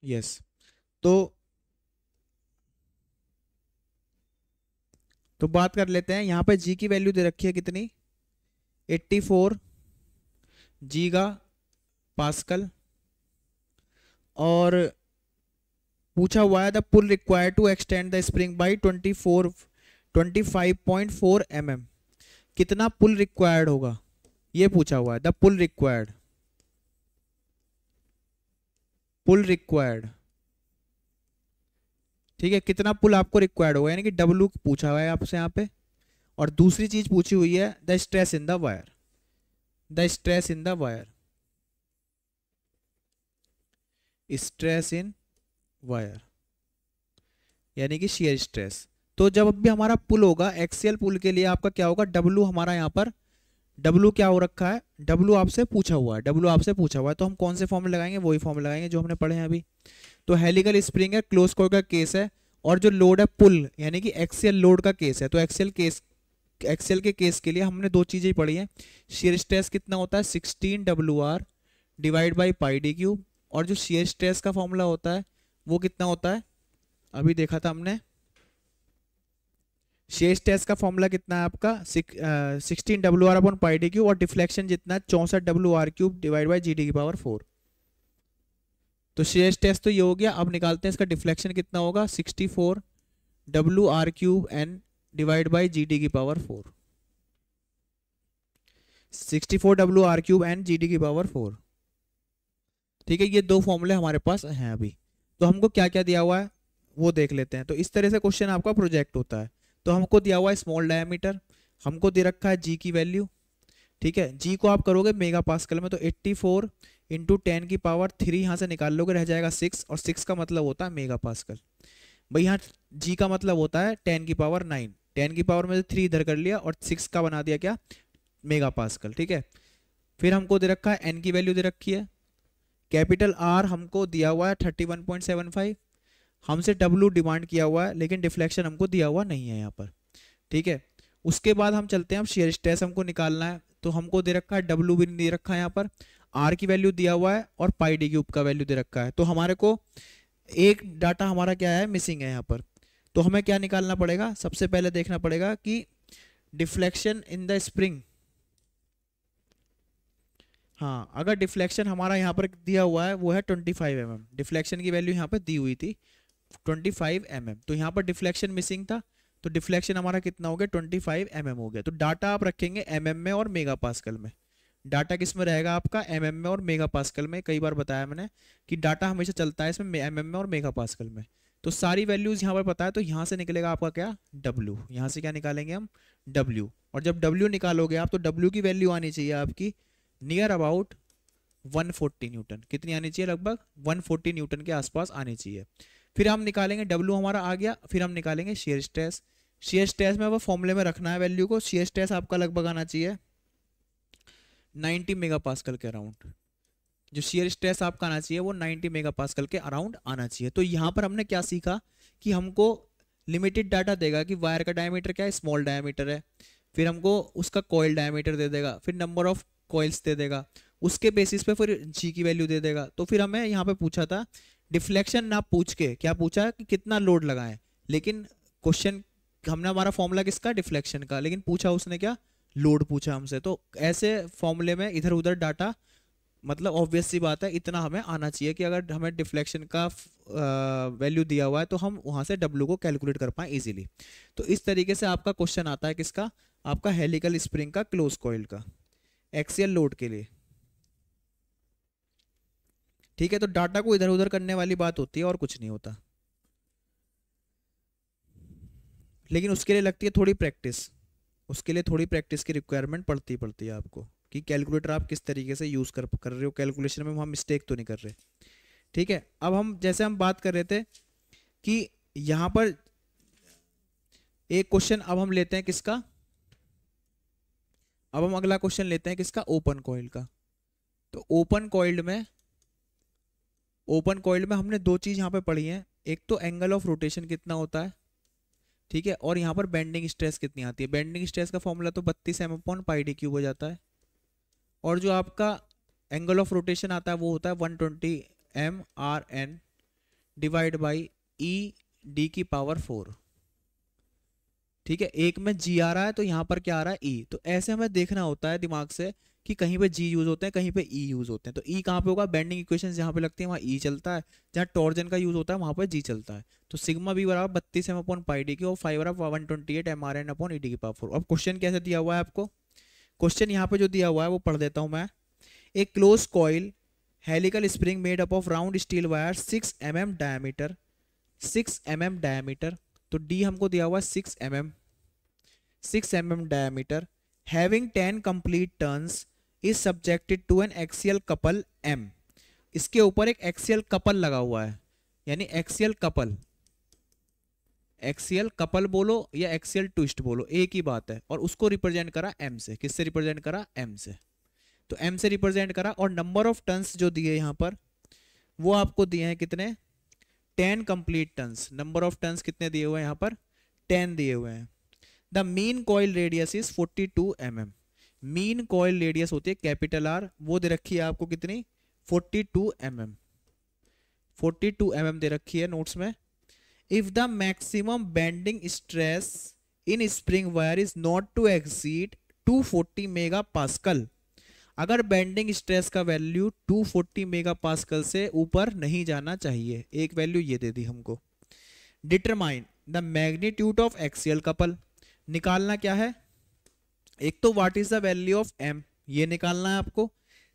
यस, तो बात कर लेते हैं। यहाँ पे जी की वैल्यू दे रखी है कितनी, 84 जीगा पास्कल, और पूछा हुआ है the pull required to extend the spring by 25.4 mm। कितना पुल रिक्वायर्ड होगा ये पूछा हुआ है। द पुल रिक्वायर्ड, ठीक है, कितना पुल आपको रिक्वायर्ड होगा, यानी कि डब्लू पूछा हुआ है आपसे यहाँ पे। और दूसरी चीज पूछी हुई है the stress in the wire, the stress in the wire, stress in wire यानी कि शियर स्ट्रेस। तो जब भी हमारा पुल होगा एक्सियल पुल के लिए आपका क्या होगा, डब्लू हमारा यहाँ पर, डब्लू क्या हो रखा है, डब्लू आपसे पूछा हुआ है, डब्लू आपसे पूछा हुआ है, तो हम कौन से फॉर्म लगाएंगे, वही फॉर्म लगाएंगे जो हमने पढ़े हैं अभी। तो हेलिकल स्प्रिंग है, क्लोज कोर का केस है, और जो लोड है पुल यानी कि एक्सियल लोड का केस है। तो एक्सियल के केस के लिए हमने दो चीजें ही पढ़ी हैं। शियर स्ट्रेस कितना होता है 16 WR divide by pi D cube, और जो शियर स्ट्रेस का फॉर्मूला होता है वो कितना होता है, अभी देखा था हमने। शेयर स्ट्रेस का फॉर्मूला कितना है आपका 16 WR upon pi D cube, और डिफ्लेक्शन जितना है 64 WR cube divide by G D की पावर 4। तो शेयर स्ट्रेस तो ये हो गया। अब निकालते हैं इसका डिफ्लेक्शन कितना होगा, 64 WR cube N divide by G D की power 4, 64 WR cube N G D की पावर 4। ठीक है, ये दो फॉर्मूले हमारे पास हैं अभी। तो हमको क्या क्या दिया हुआ है वो देख लेते हैं। तो इस तरह से क्वेश्चन आपका प्रोजेक्ट होता है। तो हमको दिया हुआ है स्मॉल डायमीटर, हमको दे रखा है जी की वैल्यू, ठीक है। जी को आप करोगे मेगा पास्कल में, तो 84 इंटू 10 की पावर 3 यहाँ से निकाल लोगे, रह जाएगा 6, और 6 का मतलब होता है मेगा पास्कल। भाई यहाँ जी का मतलब होता है 10 की पावर 9, 10 की पावर में से 3 इधर कर लिया और 6 का बना दिया क्या, मेगा पास्कल, ठीक है। फिर हमको दे रखा है एन की वैल्यू दे रखी है, कैपिटल आर हमको दिया हुआ है 31.75, हमसे डब्लू डिमांड किया हुआ है लेकिन डिफ्लेक्शन हमको दिया हुआ नहीं है यहाँ पर, ठीक है। उसके बाद हम चलते हैं, अब शेयर स्ट्रेस हमको निकालना है। तो हमको दे रखा है डब्लू भी दे रखा है यहाँ पर, आर की वैल्यू दिया हुआ है, और पाई डी क्यूब का वैल्यू दे रखा है। तो हमारे को एक डाटा हमारा क्या है, मिसिंग है यहाँ पर। तो हमें क्या निकालना पड़ेगा, सबसे पहले देखना पड़ेगा कि डिफ्लेक्शन इन द स्प्रिंग, हाँ अगर डिफ्लेक्शन हमारा यहाँ पर दिया हुआ है वो है 25 mm, डिफ्लेक्शन की वैल्यू यहाँ पर दी हुई थी 25 mm, तो यहाँ पर डिफ्लेक्शन मिसिंग था। तो डिफ्लेक्शन हमारा कितना हो गया 25 mm हो गया। तो डाटा आप रखेंगे mm में और मेगा पास्कल में। डाटा किस में रहेगा आपका, mm में और मेगा पास्कल में। कई बार बताया मैंने कि डाटा हमेशा चलता है इसमें mm में और मेगा पास्कल में। तो सारी वैल्यूज यहाँ पर पता है, तो यहाँ से निकलेगा आपका क्या, W। यहाँ से क्या निकालेंगे हम, W। और जब W निकालोगे आप, तो W की वैल्यू आनी चाहिए आपकी नियर अबाउट 140 न्यूटन। कितनी आनी चाहिए, लगभग 140 न्यूटन के आसपास आनी चाहिए। फिर हम निकालेंगे W हमारा आ गया, फिर हम निकालेंगे शेयर स्ट्रेस। शेयर स्ट्रेस में वो फॉर्मूले में रखना है वैल्यू को। शेयर स्ट्रेस आपका लगभग आना चाहिए 90 मेगा पास्कल के अराउंड। जो शेयर स्ट्रेस आपका आना चाहिए वो 90 मेगा पास्कल के अराउंड आना चाहिए। तो यहाँ पर हमने क्या सीखा कि हमको लिमिटेड डाटा देगा कि वायर का डायमीटर क्या है, स्मॉल डायमीटर है, फिर हमको उसका कॉइल डायमीटर दे देगा, फिर नंबर ऑफ कॉइल्स दे देगा, उसके बेसिस पे फिर जी की वैल्यू दे देगा। तो फिर हमें यहाँ पे पूछा था डिफ्लेक्शन ना पूछ के क्या पूछा कि कितना लोड लगाएं, लेकिन क्वेश्चन हमने हमारा फॉर्मूला किसका, डिफ्लेक्शन का, लेकिन पूछा उसने क्या, लोड पूछा हमसे। तो ऐसे फॉर्मूले में इधर उधर डाटा मतलब ऑब्वियस सी बात है, इतना हमें आना चाहिए कि अगर हमें डिफ्लेक्शन का वैल्यू दिया हुआ है तो हम वहां से W को कैलकुलेट कर पाए इजीली। तो इस तरीके से आपका क्वेश्चन आता है किसका, आपका हेलिकल स्प्रिंग का क्लोज कॉइल का एक्सियल लोड के लिए। ठीक है, तो डाटा को इधर उधर करने वाली बात होती है और कुछ नहीं होता, लेकिन उसके लिए लगती है थोड़ी प्रैक्टिस, उसके लिए थोड़ी प्रैक्टिस की रिक्वायरमेंट पड़ती है आपको, कि कैलकुलेटर आप किस तरीके से यूज़ कर रहे हो, कैलकुलेशन में वहाँ मिस्टेक तो नहीं कर रहे। ठीक है, अब हम जैसे हम बात कर रहे थे कि यहाँ पर एक क्वेश्चन अब हम लेते हैं किसका, अब हम अगला क्वेश्चन लेते हैं किसका, ओपन कॉइल का। तो ओपन कॉइल में हमने दो चीज़ यहाँ पे पढ़ी हैं, एक तो एंगल ऑफ रोटेशन कितना होता है, ठीक है, और यहाँ पर बेंडिंग स्ट्रेस कितनी आती है। बेंडिंग स्ट्रेस का फॉर्मूला तो 32 m/πd³ हो जाता है, और जो आपका एंगल ऑफ रोटेशन आता है वो होता है 120 mRn डिवाइड बाई e⁴। ठीक है, एक में g आ रहा है तो यहाँ पर क्या आ रहा है e। तो ऐसे हमें देखना होता है दिमाग से कि कहीं पे g यूज होते हैं, कहीं पे e यूज होते हैं। तो e कहाँ पे होगा, बेंडिंग इक्वेशन जहाँ पे लगती है वहाँ e चलता है, जहाँ टॉर्जन का यूज होता है वहाँ पे g चलता है। तो सिग्मा b बराबर 32 m/πd³ और फाई बराबर 128 mRn/e⁴। अब क्वेश्चन कैसे दिया हुआ है आपको, क्वेश्चन यहाँ पे जो दिया हुआ है वो पढ़ देता हूँ मैं। एक close coil helical spring made up of round steel wire 6 mm diameter, 6 mm diameter, तो d हमको दिया हुआ है 6 mm diameter, having 10 complete turns is subjected to an axial couple m। इसके ऊपर एक एक्सियल कपल लगा हुआ है, यानी एक्सियल कपल बोलो या एक्सियल ट्विस्ट बोलो एक ही बात है, और उसको रिप्रेजेंट करा m से। किससे रिप्रेजेंट करा, m से। तो m से रिप्रेजेंट करा, और नंबर ऑफ टर्न्स जो दिए यहाँ पर वो आपको दिए हैं कितने, 10 complete turns. Number of turns कितने दिए हुए हैं यहाँ पर, 10 दिए हुए हैं। The mean coil radius is 42 mm। Mean coil radius होती है कैपिटल R, वो दे रखी है आपको कितनी, 42 mm। 42 mm दे रखी है नोट्स में। If the maximum bending stress in spring wire is not to exceed 240 megapascal, अगर बेंडिंग स्ट्रेस का वैल्यू 240 मेगापास्कल से ऊपर नहीं जाना चाहिए, एक वैल्यू ये दे दी हमको। Determine the magnitude of axial couple, निकालना क्या है, एक तो what is the value of m, ये निकालना है आपको।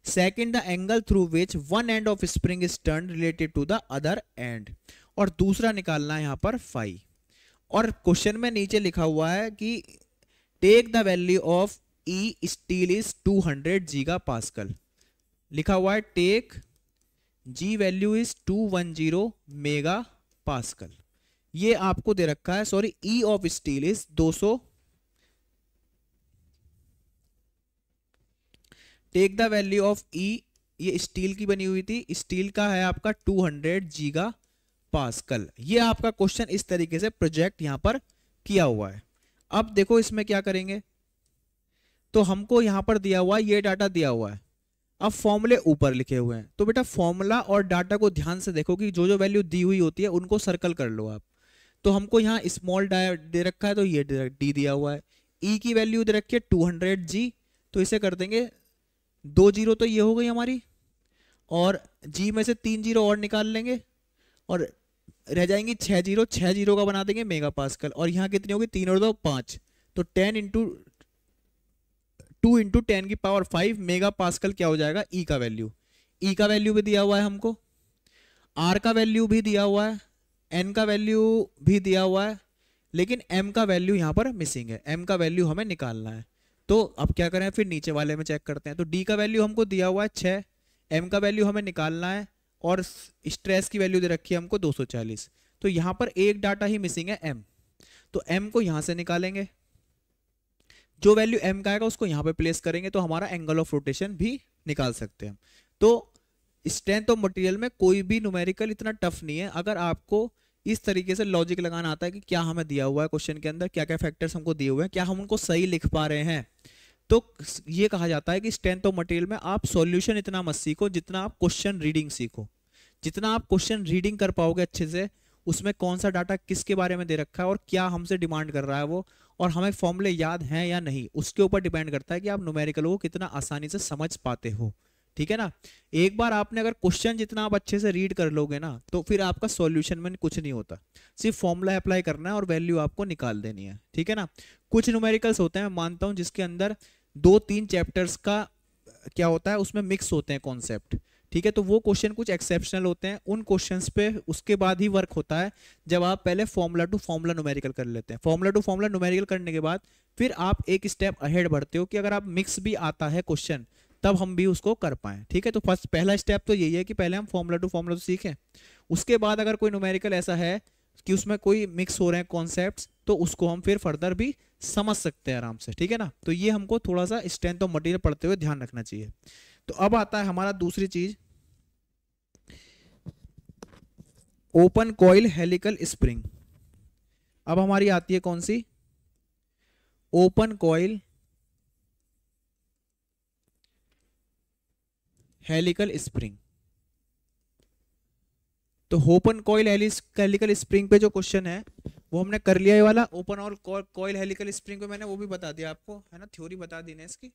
Second the angle through which one end of spring is turn related to the other end, और दूसरा निकालना है यहाँ पर फाई। और क्वेश्चन में नीचे लिखा हुआ है कि take the value of E steel is 200 GPa, लिखा हुआ है take G value is 210 MPa, ये आपको दे रखा है। Sorry, E of steel is 200, take the value of E, ये स्टील की बनी हुई थी, स्टील का है आपका 200 GPa। ये आपका क्वेश्चन इस तरीके से प्रोजेक्ट यहां पर किया हुआ है। अब देखो इसमें क्या करेंगे, तो हमको यहां पर दिया हुआ है, ये डाटा दिया हुआ है, अब फॉर्मूले ऊपर लिखे हुए हैं। तो बेटा फॉर्मूला और डाटा को ध्यान से देखो कि जो जो वैल्यू दी हुई होती है उनको सर्कल कर लो आप। तो हमको यहाँ स्मॉल दे रखा है, तो ये डी दिया हुआ है। ई की वैल्यू दे रखी है 200G, तो इसे कर देंगे 2 जीरो, तो ये हो गई हमारी, और जी में से 3 जीरो और निकाल लेंगे, और रह जाएंगी 6 जीरो, 6 जीरो का बना देंगे मेगापास्कल। और यहाँ कितनी होगी, 3 और 2 5, तो 10 इंटू 2 इंटू 10 की पावर 5 मेगापास्कल क्या हो जाएगा, ई का वैल्यू। ई का वैल्यू भी दिया हुआ है हमको, आर का वैल्यू भी दिया हुआ है, एन का वैल्यू भी दिया हुआ है, लेकिन एम का वैल्यू यहाँ पर मिसिंग है। एम का वैल्यू हमें निकालना है, तो अब क्या करें, फिर नीचे वाले में चेक करते हैं। तो डी का वैल्यू हमको दिया हुआ है 6, एम का वैल्यू हमें निकालना है, और स्ट्रेस की वैल्यू दे रखी है हमको 240। तो यहाँ पर एक डाटा ही मिसिंग है एम, तो एम को यहाँ से निकालेंगे, जो वैल्यू एम का आएगा उसको यहाँ पे प्लेस करेंगे, तो हमारा एंगल ऑफ रोटेशन भी निकाल सकते हैं। तो स्ट्रेंथ ऑफ मटेरियल में कोई भी न्यूमेरिकल इतना टफ नहीं है, अगर आपको इस तरीके से लॉजिक लगाना आता है कि क्या हमें दिया हुआ है क्वेश्चन के अंदर, क्या क्या फैक्टर्स हमको दिए हुए हैं, क्या हम उनको सही लिख पा रहे हैं, तो ये कहा जाता है कि स्ट्रेंथ ऑफ मटेरियल में आप सॉल्यूशन इतना मत सीखो जितना आप क्वेश्चन रीडिंग सीखो। जितना आप क्वेश्चन रीडिंग कर पाओगे अच्छे से, उसमें कौन सा डाटा किसके बारे में दे रखा है और क्या हमसे डिमांड कर रहा है वो, और हमें फॉर्मूले याद हैं या नहीं, उसके ऊपर डिपेंड करता है कि आप न्यूमेरिकल को कितना आसानी से समझ पाते हो। ठीक है ना। एक बार आपने अगर क्वेश्चन जितना आप अच्छे से रीड कर लोगे ना, तो फिर आपका सॉल्यूशन में कुछ नहीं होता, सिर्फ फॉर्मूला अप्लाई करना है और वैल्यू आपको निकाल देनी है, ठीक है ना। कुछ न्यूमेरिकल्स होते हैं, मैं मानता हूं, जिसके अंदर 2-3 चैप्टर्स का क्या होता है, उसमें मिक्स होते हैं कॉन्सेप्ट, ठीक है। तो वो क्वेश्चन कुछ एक्सेप्शनल होते हैं, उन क्वेश्चंस पे उसके बाद ही वर्क होता है, जब आप पहले फॉर्मूला टू फॉर्मूला न्यूमेरिकल कर लेते हैं। फॉर्मूला टू फॉर्मूला न्यूमेरिकल करने के बाद फिर आप एक स्टेप अहेड बढ़ते हो कि अगर आप मिक्स भी आता है क्वेश्चन, तब हम भी उसको कर पाए, ठीक है। तो फर्स्ट पहला स्टेप तो यही है कि पहले हम फॉर्मूला टू फॉर्मूला तो सीखें, उसके बाद अगर कोई न्यूमेरिकल ऐसा है कि उसमें कोई मिक्स हो रहे हैं कॉन्सेप्ट्स, तो उसको हम फिर फर्दर भी समझ सकते हैं आराम से, ठीक है ना। तो ये हमको थोड़ा सा स्ट्रेंथ ऑफ मटेरियल पढ़ते हुए ध्यान रखना चाहिए। तो अब आता है हमारा दूसरी चीज, ओपन कॉइल हेलिकल स्प्रिंग। अब हमारी आती है कौन सी, ओपन कॉइल हेलिकल स्प्रिंग। तो ओपन कॉइल हेलिकल स्प्रिंग पे जो क्वेश्चन है वो हमने कर लिया, ये वाला ओपन और कॉइल हेलिकल स्प्रिंग पे मैंने वो भी बता दिया आपको, है ना, थ्योरी बता दी ना इसकी।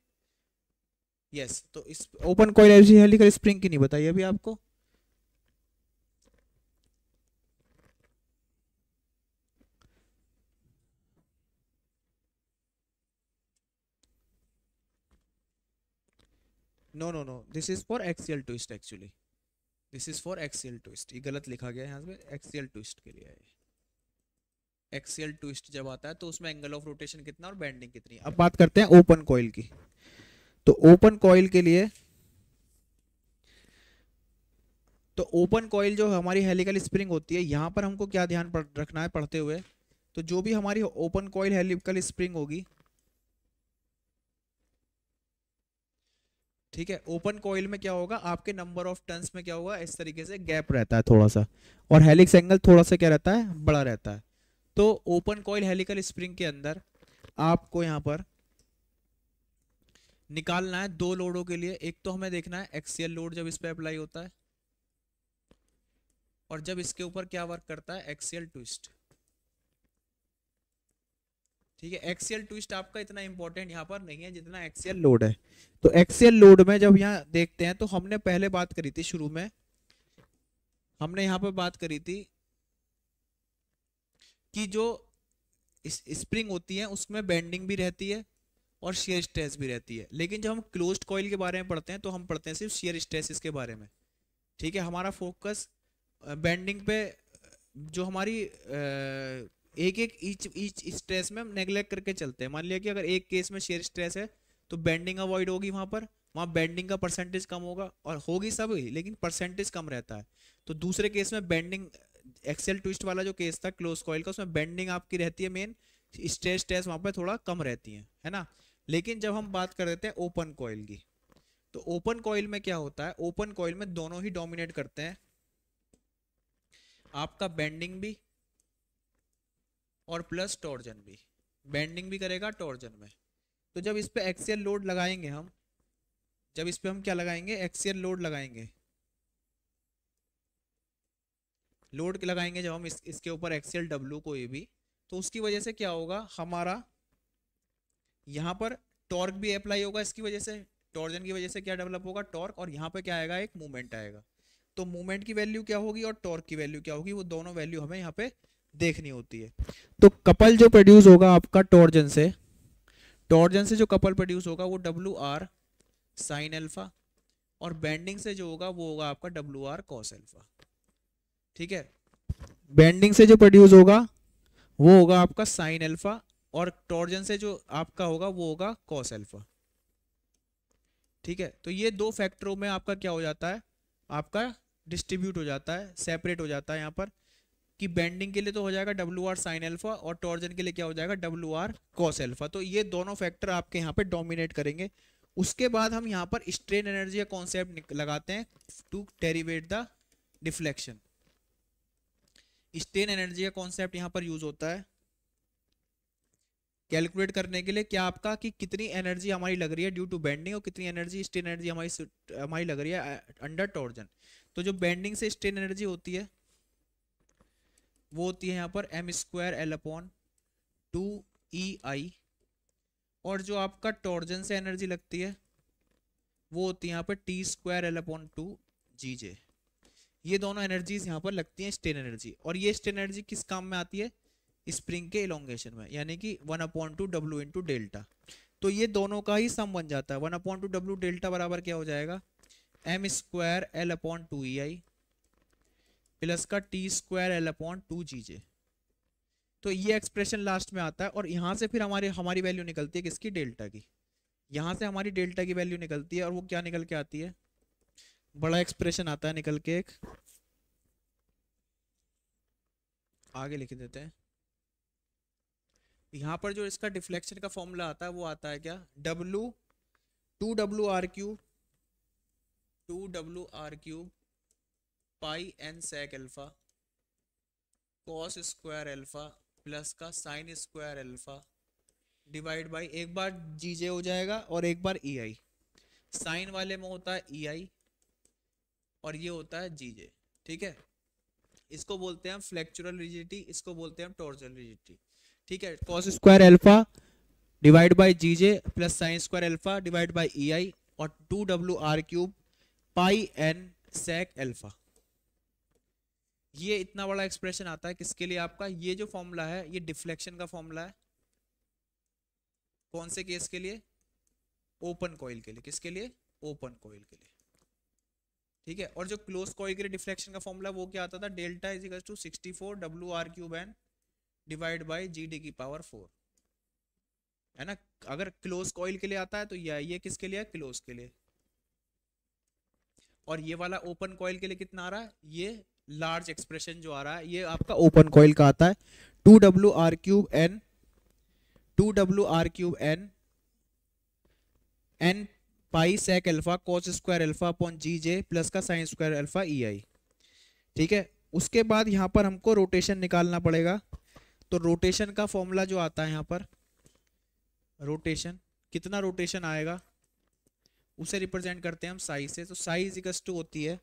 यस, तो इस ओपन कॉइल हेलिकल स्प्रिंग की नहीं बताई अभी आपको। No no no, this is for axial twist actually, this is for axial twist, ये गलत लिखा गया है यहाँ पे, एक्सियल ट्विस्ट के लिए है। एक्सियल ट्विस्ट जब आता है तो उसमें एंगल ऑफ रोटेशन कितना और बेंडिंग कितनी। अब बात करते हैं ओपन कॉइल की। तो ओपन कॉइल के लिए, तो ओपन कॉइल जो हमारी हेलिकल स्प्रिंग होती है, यहाँ पर हमको क्या ध्यान रखना है पढ़ते हुए, तो जो भी हमारी ओपन कॉइल हेलिकल स्प्रिंग होगी, ठीक है, ओपन कॉइल में क्या होगा, आपके नंबर ऑफ टर्न्स में क्या होगा, इस तरीके से गैप रहता है थोड़ा सा, और हेलिक्स एंगल थोड़ा सा क्या रहता है, बड़ा रहता है। तो ओपन कॉइल हेलिकल स्प्रिंग के अंदर आपको यहाँ पर निकालना है दो लोडों के लिए। एक तो हमें देखना है एक्सियल लोड जब इस पे अप्लाई होता है, और जब इसके ऊपर क्या वर्क करता है, एक्सियल ट्विस्ट, ठीक है। एक्सियल ट्विस्ट आपका इतना इंपॉर्टेंट यहाँ पर नहीं है जितना एक्सियल लोड है। तो एक्सियल लोड में जब यहाँ देखते हैं, तो हमने पहले बात करी थी शुरू में, हमने यहाँ पे बात करी थी कि जो स्प्रिंग होती है उसमें बेंडिंग भी रहती है और शियर स्ट्रेस भी रहती है, लेकिन जब हम क्लोज्ड कॉइल के बारे में पढ़ते हैं तो हम पढ़ते हैं सिर्फ शियर स्ट्रेसेस के बारे में, ठीक है। हमारा फोकस बेंडिंग पे, जो हमारी एक एक ईच स्ट्रेस में हम नेग्लेक्ट करके चलते हैं। मान लिया कि अगर एक केस में शेयर स्ट्रेस है तो बेंडिंग अवॉइड होगी, वहां पर वहां बेंडिंग का परसेंटेज कम होगा, और होगी सब ही लेकिन परसेंटेज कम रहता है। तो दूसरे केस में बेंडिंग, एक्सेल ट्विस्ट वाला जो केस था क्लोज कॉइल का, उसमें बेंडिंग आपकी रहती है मेन, स्ट्रेस टेस्ट वहां पर थोड़ा कम रहती है ना। लेकिन जब हम बात कर देते हैं ओपन कॉइल की, तो ओपन कॉइल में क्या होता है, ओपन कॉइल में दोनों ही डोमिनेट करते हैं, आपका बेंडिंग भी और प्लस टॉर्जन भी, बेंडिंग भी करेगा टॉर्जन में। तो जब इस पे एक्सियल लोड लगाएंगे हम, जब इस पे हम क्या लगाएंगे, एक्सियल लोड लगाएंगे, लोड लगाएंगे जब हम इसके ऊपर एक्सियल डब्ल्यू कोई भी, तो उसकी वजह से क्या होगा, हमारा यहाँ पर टॉर्क भी अप्लाई होगा, इसकी वजह से टॉर्जन की वजह से क्या डेवलप होगा, टॉर्क, और यहाँ पे क्या आएगा, एक मूवमेंट आएगा। तो मूवमेंट की वैल्यू क्या होगी और टॉर्क की वैल्यू क्या होगी, वो दोनों वैल्यू हमें यहाँ पे देखनी होती है। तो कपल जो प्रोड्यूस होगा आपका टॉर्जन से, टॉर्जन से जो कपल प्रोड्यूस होगा वो डब्ल्यू आर साइन अल्फा, और बेंडिंग से जो होगा वो होगा आपका डब्ल्यू आर कॉस अल्फा, ठीक है। बेंडिंग से जो प्रोड्यूस होगा वो होगा आपका साइन अल्फा, और टॉर्जन से जो आपका होगा वो होगा कॉस अल्फा, ठीक है। तो ये दो फैक्टरों में आपका क्या हो जाता है, आपका डिस्ट्रीब्यूट हो जाता है, सेपरेट हो जाता है यहाँ पर, कि बेंडिंग के लिए तो हो जाएगा डब्ल्यू आर साइन अल्फा, और टॉर्जन के लिए क्या हो जाएगा, डब्ल्यू आर कॉस अल्फा। तो ये दोनों फैक्टर आपके यहाँ पे डोमिनेट करेंगे। उसके बाद हम यहाँ पर स्ट्रेन एनर्जी का कॉन्सेप्ट लगाते हैं to derivate the deflection. Strain energy का कॉन्सेप्ट यहाँ पर यूज होता है कैलकुलेट करने के लिए, क्या आपका कि कितनी एनर्जी हमारी लग रही है ड्यू टू बेंडिंग, और कितनी एनर्जी स्ट्रेन एनर्जी हमारी लग रही है अंडर टॉर्जन। तो जो बेंडिंग से स्ट्रेन एनर्जी होती है वो होती है यहाँ पर M square L upon 2 EI, और जो आपका टॉर्जन से एनर्जी लगती है वो होती है यहाँ पर T square L upon two G J. ये दोनों एनर्जीज यहाँ पर लगती हैं स्ट्रेन एनर्जी, और ये स्ट्रेन एनर्जी किस काम में आती है? स्प्रिंग के इलोंगेशन में, यानी कि 1/2 डब्ल्यू इंटू डेल्टा। तो ये दोनों का ही सम बन जाता है। 1/2 डब्ल्यू डेल्टा बराबर क्या हो जाएगा? M square L upon two E I plus का T square L upon two G J. तो ये एक्सप्रेशन लास्ट में आता है, और यहाँ से फिर हमारी वैल्यू निकलती है किसकी? डेल्टा की। यहाँ से हमारी डेल्टा की वैल्यू निकलती है, और वो क्या निकल के आती है? बड़ा एक्सप्रेशन आता है निकल के, एक आगे लिख देते हैं। यहाँ पर जो इसका डिफ्लेक्शन का फॉर्मूला आता है वो आता है क्या? W 2 WR³ pi N sec alpha cos square alpha plus का sine square alpha divide by, एक बार जी जे हो जाएगा और एक बार ई आई। साइन वाले में होता है ई आई और ये होता है जी जे। ठीक है, इसको बोलते हैं हम फ्लेक्चुरल रिजिडिटी, इसको बोलते हैं हम टॉर्जनल रिजिडिटी। ठीक है, cos square alpha divide by G J plus sine square alpha divide by E I और 2 WR³ pi N sec alpha. ये इतना बड़ा एक्सप्रेशन आता है किसके लिए? आपका ये जो फॉर्मूला है ये डिफ्लेक्शन का फॉर्मूला है। कौन से केस के लिए? ओपन कॉइल के लिए। किसके लिए? ओपन कॉइल के लिए। ठीक है, और जो क्लोज कॉइल के लिए डिफ्लेक्शन का फॉर्मूला वो क्या आता था? Delta is equal to 64 WR³ N divide by GD⁴ है ना। अगर क्लोज कॉइल के लिए आता है तो ये किसके लिए? क्लोज के लिए। और ये वाला ओपन कॉइल के लिए कितना आ रहा है? ये लार्ज एक्सप्रेशन जो आ रहा है ये आपका ओपन कॉइल का आता है 2 WR³ N pi sec alpha cos square alpha upon G J plus का sine square alpha E I. ठीक है, उसके बाद यहाँ पर हमको रोटेशन निकालना पड़ेगा। तो रोटेशन का फॉर्मूला जो आता है यहाँ पर, रोटेशन कितना रोटेशन आएगा उसे रिप्रेजेंट करते हैं हम साई से। तो साई इज इक्वल टू होती है,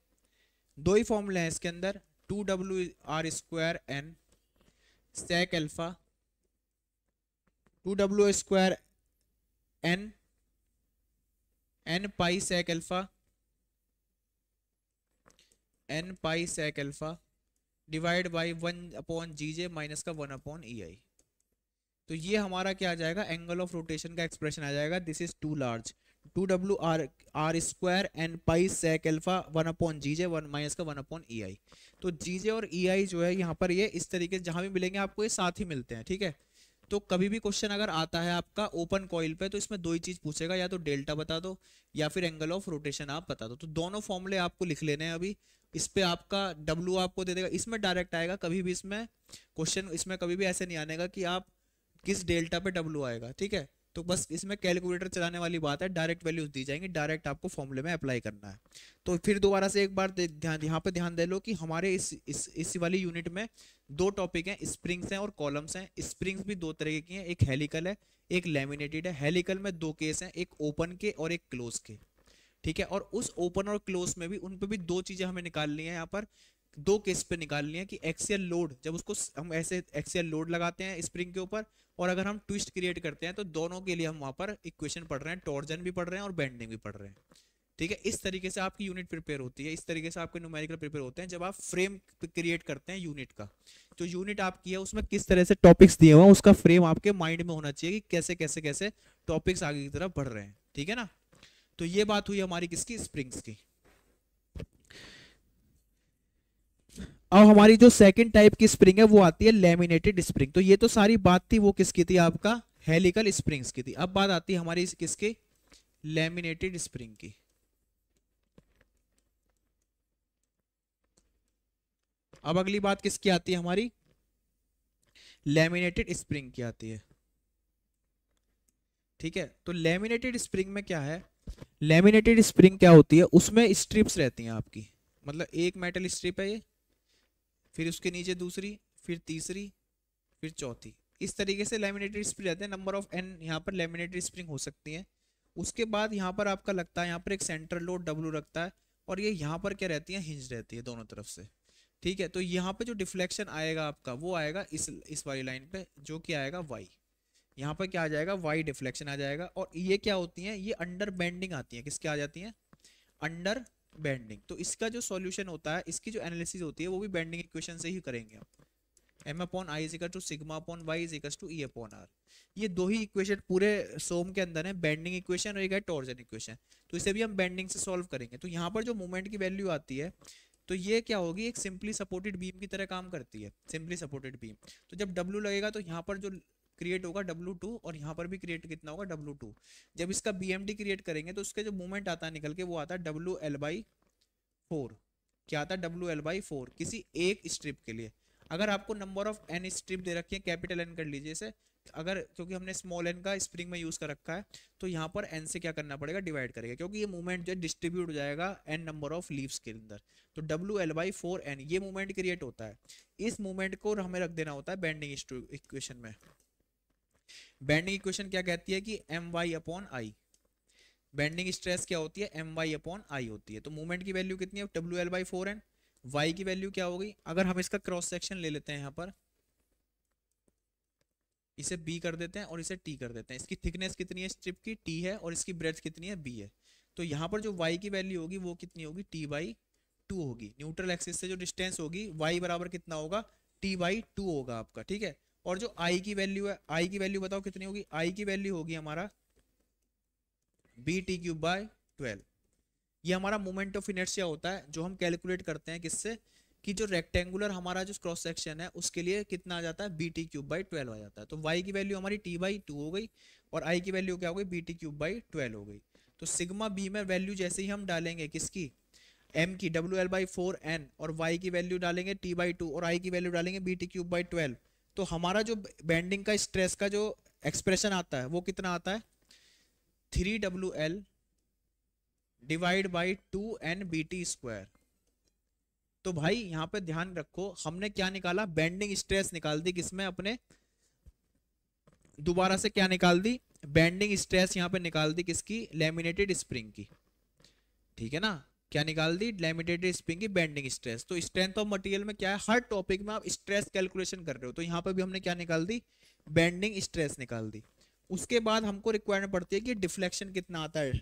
दो ही फॉर्मूले हैं इसके अंदर, 2WR² N sec alpha 2W² N N pi sec alpha divide by 1/GJ minus का 1/EI। तो ये हमारा क्या आ जाएगा? एंगल ऑफ रोटेशन का एक्सप्रेशन आ जाएगा। This is too large 2WR² N pi sec alpha 1/GJ 1 minus का 1/EI। तो जीजे और EI जो है यहाँ पर ये इस तरीके से जहां भी मिलेंगे आपको ये साथ ही मिलते हैं। ठीक है, तो कभी भी क्वेश्चन अगर आता है आपका ओपन कॉइल पे तो इसमें दो ही चीज पूछेगा, या तो डेल्टा बता दो या फिर एंगल ऑफ रोटेशन आप बता दो। तो दोनों फॉर्मूले आपको लिख लेने हैं अभी। इस पे आपका W आपको दे देगा, इसमें डायरेक्ट आएगा। कभी भी इसमें क्वेश्चन इसमें कभी भी ऐसे नहीं आने का कि आप किस डेल्टा पे W आएगा। ठीक है, तो बस इसमें कैलकुलेटर चलाने वाली बात है, डायरेक्ट वैल्यूज दी जाएंगी, डायरेक्ट आपको फॉर्मूले में अप्लाई करना है। तो फिर दोबारा से एक बार ध्यान यहाँ पे ध्यान दे लो कि हमारे इस वाली यूनिट में दो टॉपिक हैं, स्प्रिंग्स हैं और कॉलम्स हैं। स्प्रिंग्स भी दो तरह की हैं, एक हेलिकल है एक लैमिनेटेड है। हेलिकल में दो केस हैं, एक ओपन के और एक क्लोज के। ठीक है, और उस ओपन और क्लोज में भी उन पे भी दो चीजें हमें निकालनी है। यहाँ पर दो केस पे निकालनी है कि एक्सियल लोड, जब उसको हम ऐसे एक्सियल लोड लगाते हैं स्प्रिंग के ऊपर, और अगर हम ट्विस्ट क्रिएट करते हैं तो दोनों के लिए हम वहां पर इक्वेशन पढ़ रहे हैं, टॉर्जन भी पढ़ रहे हैं और बेंडिंग भी पढ़ रहे हैं। ठीक है, इस तरीके से आपकी यूनिट प्रिपेयर होती है, इस तरीके से आपके न्यूमेरिकल प्रिपेयर होते हैं जब आप फ्रेम क्रिएट करते हैं यूनिट का। जो यूनिट आपकी है उसमें किस तरह से टॉपिक्स दिए हुए हैं उसका फ्रेम आपके माइंड में होना चाहिए कि कैसे कैसे कैसे टॉपिक्स आगे की तरफ बढ़ रहे हैं। ठीक है ना, तो ये बात हुई हमारी किसकी? स्प्रिंग्स की। अब हमारी जो सेकंड टाइप की स्प्रिंग है वो आती है लैमिनेटेड स्प्रिंग। तो ये तो सारी बात थी वो किसकी थी? आपका हेलिकल स्प्रिंग्स की थी। अब बात आती है हमारी किसकी? लैमिनेटेड स्प्रिंग की। अब अगली बात किसकी आती है? हमारी लैमिनेटेड स्प्रिंग की आती है। ठीक है, तो लैमिनेटेड स्प्रिंग में क्या है? लैमिनेटेड स्प्रिंग क्या होती है? उसमें स्ट्रिप्स रहती हैं आपकी, मतलब एक मेटल स्ट्रिप है ये, फिर उसके नीचे दूसरी, फिर तीसरी, फिर चौथी। इस तरीके से लैमिनेटेड स्प्रिंग रहते हैं। नंबर ऑफ n यहाँ पर लैमिनेटेड स्प्रिंग हो सकती है। उसके बाद यहाँ पर आपका लगता है यहाँ पर एक सेंट्रल लोड W रखता है, और ये यहाँ पर क्या रहती है? हिंज रहती है दोनों तरफ से। ठीक है, तो यहाँ पे जो डिफ्लेक्शन आएगा आपका वो आएगा इस वाली लाइन पे, जो कि आएगा y। यहाँ पर क्या आ जाएगा, वाई डिफ्लेक्शन आ जाएगा। और ये क्या होती हैं, ये अंडर बेंडिंग आती हैं, किसके आ जाती हैं, अंडर बेंडिंग। तो इसका जो सॉल्यूशन होता है, इसकी जो एनालिसिस होती है वो भी बेंडिंग इक्वेशन से ही करेंगे आप। M upon I is equal to sigma upon Y is equal to E upon R. ये दो ही इक्वेशन पूरे सोम के अंदर है, बेंडिंग इक्वेशन और एक है टॉर्जन इक्वेशन। तो इसे भी हम बेंडिंग से सॉल्व करेंगे। तो यहाँ पर जो मोमेंट की वैल्यू आती है, तो ये क्या होगी, एक सिंपली सपोर्टेड बीम की तरह काम करती है, सिंपली सपोर्टेड बीम। तो जब W लगेगा तो यहाँ पर जो क्रिएट होगा W2, और यहाँ पर भी क्रिएट कितना होगा, W2। जब इसका BMD क्रिएट करेंगे तो उसके जो मूवमेंट आता है निकल के, वो आता है WL/4। क्या आता है, WL/4 किसी एक स्ट्रिप के लिए। अगर आपको नंबर ऑफ n स्ट्रिप दे रखी है, कैपिटल N कर लीजिए इसे, अगर क्योंकि हमने स्मॉल n का स्प्रिंग में यूज कर रखा है, तो यहाँ पर n से क्या करना पड़ेगा, डिवाइड करेगा, क्योंकि ये मूवमेंट जो है डिस्ट्रीब्यूट हो जाएगा n नंबर ऑफ लीव्स के अंदर। तो WL/4n ये मूवमेंट क्रिएट होता है। इस मूवमेंट को हमें रख देना होता है बेंडिंग इक्वेशन में। बेंडिंग इक्वेशन क्या कहती है कि My/I। बेंडिंग स्ट्रेस क्या होती है, My/I होती है। तो मूवमेंट की वैल्यू कितनी है, WL/4n। y की वैल्यू क्या होगी, अगर हम इसका क्रॉस सेक्शन ले लेते हैं, यहाँ पर इसे b कर देते हैं और इसे t कर देते हैं। इसकी थिकनेस कितनी है स्ट्रिप की, t है, और इसकी ब्रेड्थ कितनी है, b है। तो यहाँ पर जो y की वैल्यू होगी वो कितनी होगी, t/2 होगी। न्यूट्रल एक्सिस से जो डिस्टेंस होगी, y बराबर कितना होगा, t/2 होगा आपका, ठीक है। और जो i की वैल्यू है, i की वैल्यू बताओ कितनी होगी, i की वैल्यू होगी हमारा bt³/12। ये हमारा मोमेंट ऑफ इनर्शिया होता है, जो हम कैलकुलेट करते हैं किससे, कि जो रेक्टेंगुलर हमारा जो क्रॉस सेक्शन है उसके लिए कितना आ जाता है, bt³/12 आ जाता है। तो y की वैल्यू हमारी t/2 हो गई, और i की वैल्यू क्या हो गई, bt³/12 हो गई। तो सिग्मा b में वैल्यू जैसे ही हम डालेंगे किसकी, m की, WL/4n, और y की वैल्यू डालेंगे t/2, और i की वैल्यू डालेंगे bt³/12, तो हमारा जो बेंडिंग का स्ट्रेस का जो एक्सप्रेशन आता है वो कितना आता है, 3WL डिवाइड बाई 2NBT²। तो भाई यहाँ पे ध्यान रखो, हमने क्या निकाला, बेंडिंग स्ट्रेस निकाल दी किसमें अपने, दोबारा से क्या निकाल दी, बेंडिंग स्ट्रेस यहाँ पे निकाल दी किसकी, लैमिनेटेड स्प्रिंग की, ठीक है ना। क्या निकाल दी, लैमिनेटेड स्प्रिंग की बेंडिंग स्ट्रेस। तो स्ट्रेंथ ऑफ मटेरियल में क्या है, हर टॉपिक में आप स्ट्रेस कैलकुलेशन कर रहे हो, तो यहाँ पे भी हमने क्या निकाल दी, बेंडिंग स्ट्रेस निकाल दी। उसके बाद हमको रिक्वायरमेंट पड़ती है कि डिफ्लेक्शन कितना आता है,